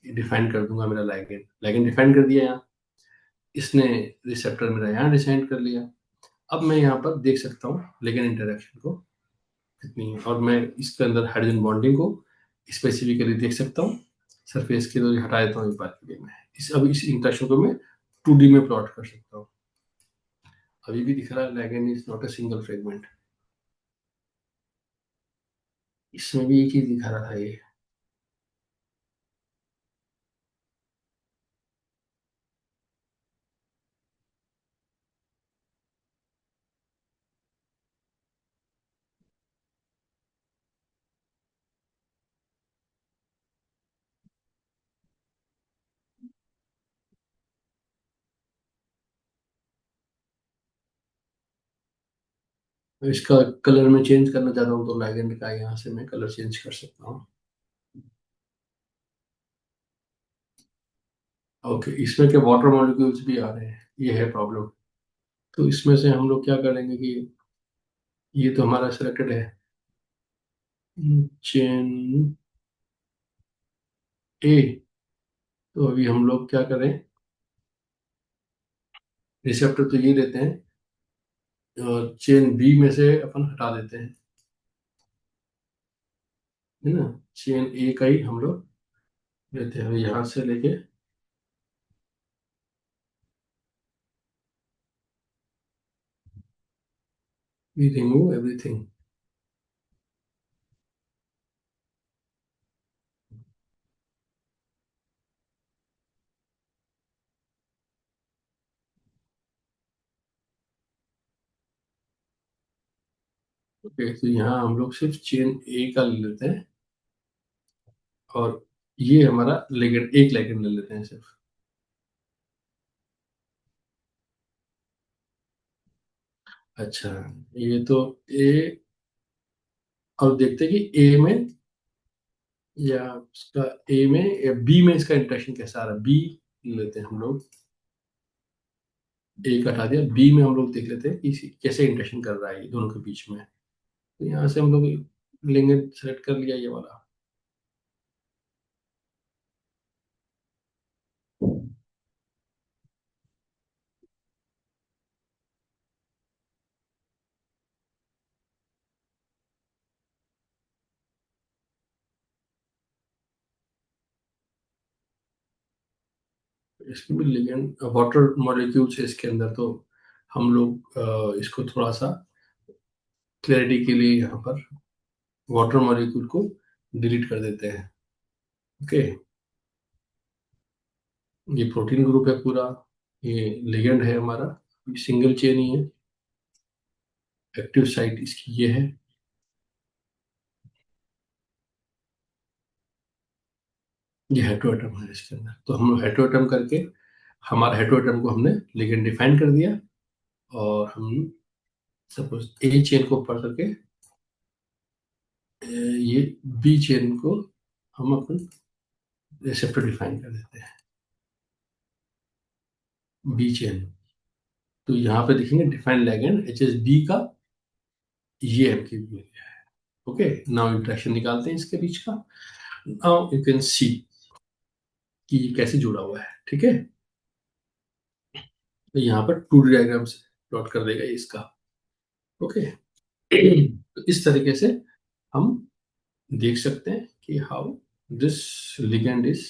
डिफाइन कर दूंगा मेरा लाइगेंड, लाइगेंड डिफाइन कर दिया यहाँ, इसने रिसेप्टर मेरा यहाँ डिसाइन कर लिया। अब मैं यहाँ पर देख सकता हूँ लिगेंड इंटरेक्शन को कितनी है, और मैं इसके अंदर हाइड्रोजन बॉन्डिंग को स्पेसिफिकली देख सकता हूँ। सरफेस के तो हटा देता हूँ एक बार के लिए, मैं अब इस इंटरेक्शन को मैं 2D में प्लॉट कर सकता हूँ। अभी भी दिख रहा है ligand is not a single fragment, इसमें भी एक ही दिखा रहा था ये। इसका कलर में चेंज करना चाहता हूँ तो लिगेंड का यहाँ से मैं कलर चेंज कर सकता हूँ। ओके, इसमें क्या वाटर मॉलिक्यूल्स भी आ रहे हैं, ये है प्रॉब्लम। तो इसमें से हम लोग क्या करेंगे कि ये तो हमारा सिलेक्टेड है, चेन ए, तो अभी हम लोग क्या करें, रिसेप्टर तो ये लेते हैं और चेन बी में से अपन हटा देते हैं, है ना। चेन ए का ही हम लोग लेते हैं यहाँ से लेके, वी रिमूव एवरीथिंग। ओके, तो यहाँ हम लोग सिर्फ चेन ए का ले लेते हैं और ये हमारा लेगेंड, एक लेगेंड ले लेते हैं सिर्फ। अच्छा, ये तो ए, और देखते हैं कि ए में या उसका ए में या बी में इसका इंटरेक्शन कैसा आ रहा है। बी लेते हैं हम लोग, ए का हटा दिया, बी में हम लोग देख लेते हैं कि कैसे इंटरेक्शन कर रहा है ये दोनों के बीच में। तो यहाँ से हम लोग लेंगे, सेलेक्ट कर लिया ये वाला। इसमें भी लिगेंड वाटर मॉलिक्यूल्स है इसके अंदर, तो हम लोग इसको थोड़ा सा क्लैरिटी के लिए यहाँ पर वाटर मॉलिक्यूल को डिलीट कर देते हैं। ओके, ये प्रोटीन ग्रुप है पूरा, ये लिगेंड है हमारा, ये सिंगल चेन ही है। एक्टिव साइट इसकी ये है, ये हेटेरोएटम है इसके अंदर। तो हम हेटेरोएटम करके, हमारा हेटेरोएटम को हमने लिगेंड डिफाइन कर दिया, और हम सपोज ए चेन को पढ़ करके ये बी चेन को हम अपन रिसेप्टर डिफाइन कर देते हैं, बी चेन। तो यहाँ पे देखेंगे define ligand H S B का, ये हमके मिल गया है। ओके, नाउ इंटरेक्शन निकालते हैं इसके बीच का। नाउ यू कैन सी कि ये कैसे जुड़ा हुआ है, ठीक है। तो यहाँ पर 2D डायग्राम से प्लॉट कर देगा इसका। ओके, तो इस तरीके से हम देख सकते हैं कि how this ligand is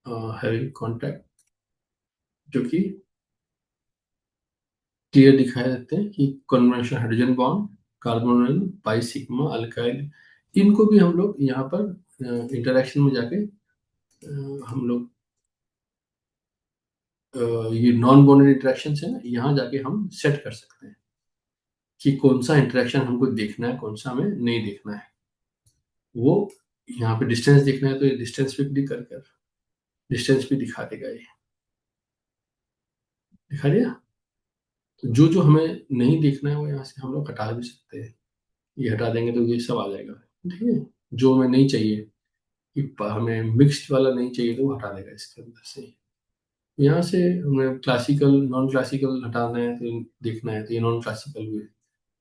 having contact, जो कि क्लियर दिखाई देते हैं कि conventional hydrogen bond, carbonyl, by sigma, alkyl, इनको भी हम लोग यहाँ पर इंटरेक्शन में जाके हम लोग ये नॉन बॉन्डेड इंटरेक्शन है ना, यहाँ जाके हम सेट कर सकते हैं कि कौन सा इंटरेक्शन हमको देखना है, कौन सा हमें नहीं देखना है। वो यहाँ पे डिस्टेंस देखना है तो ये डिस्टेंस पे क्लिक कर कर डिस्टेंस भी दिखा देगा, ये दिखा दिया। तो जो जो हमें नहीं देखना है वो यहाँ से हम लोग हटा भी सकते हैं, ये हटा देंगे तो ये सब आ जाएगा, ठीक है। जो हमें नहीं चाहिए, कि हमें मिक्स्ड वाला नहीं चाहिए, तो वो हटा देगा इसके अंदर से। यहाँ से हमें क्लासिकल नॉन क्लासिकल हटाना है तो देखना है, तो ये नॉन क्लासिकल भी है,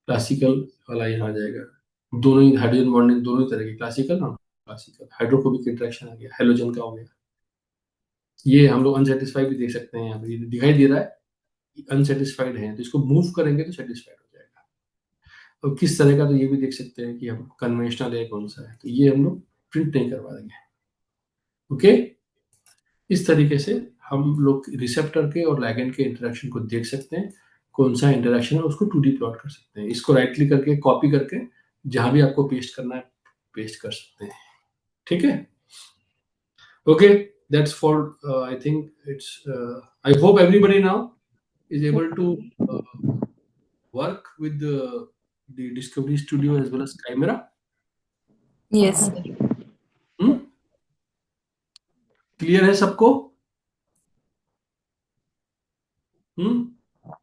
क्लासिकल वाला यहाँ आ जाएगा। दोनों ही हाइड्रोजन बॉन्डिंग, दोनों ही तरह की classical non classical, hydrophobic interaction आ गया, हेलोजन का हो गया। ये हम लोग अनसेटिस्फाइड भी देख सकते हैं, यहाँ पे ये दिखाई दे रहा है अनसेटिस्फाइड है, तो इसको मूव करेंगे तो सेटिस्फाइड हो जाएगा। और किस तरह का, तो ये भी देख सकते हैं कि हम कन्वेंशनल है कौन सा है, तो ये हम लोग प्रिंट नहीं करवा देंगे। ओके, इस तरीके से हम लोग रिसेप्टर के और लिगैंड के इंटरेक्शन को देख सकते हैं, कौन सा इंटरेक्शन है उसको 2D प्लॉट कर सकते हैं। इसको राइट क्लिक करके कॉपी करके जहां भी आपको पेस्ट करना है पेस्ट कर सकते हैं, ठीक है। Okay, that's for I think it's I hope everybody now is able to work with the Discovery Studio as well as Chimera. Yes. Clear है सबको?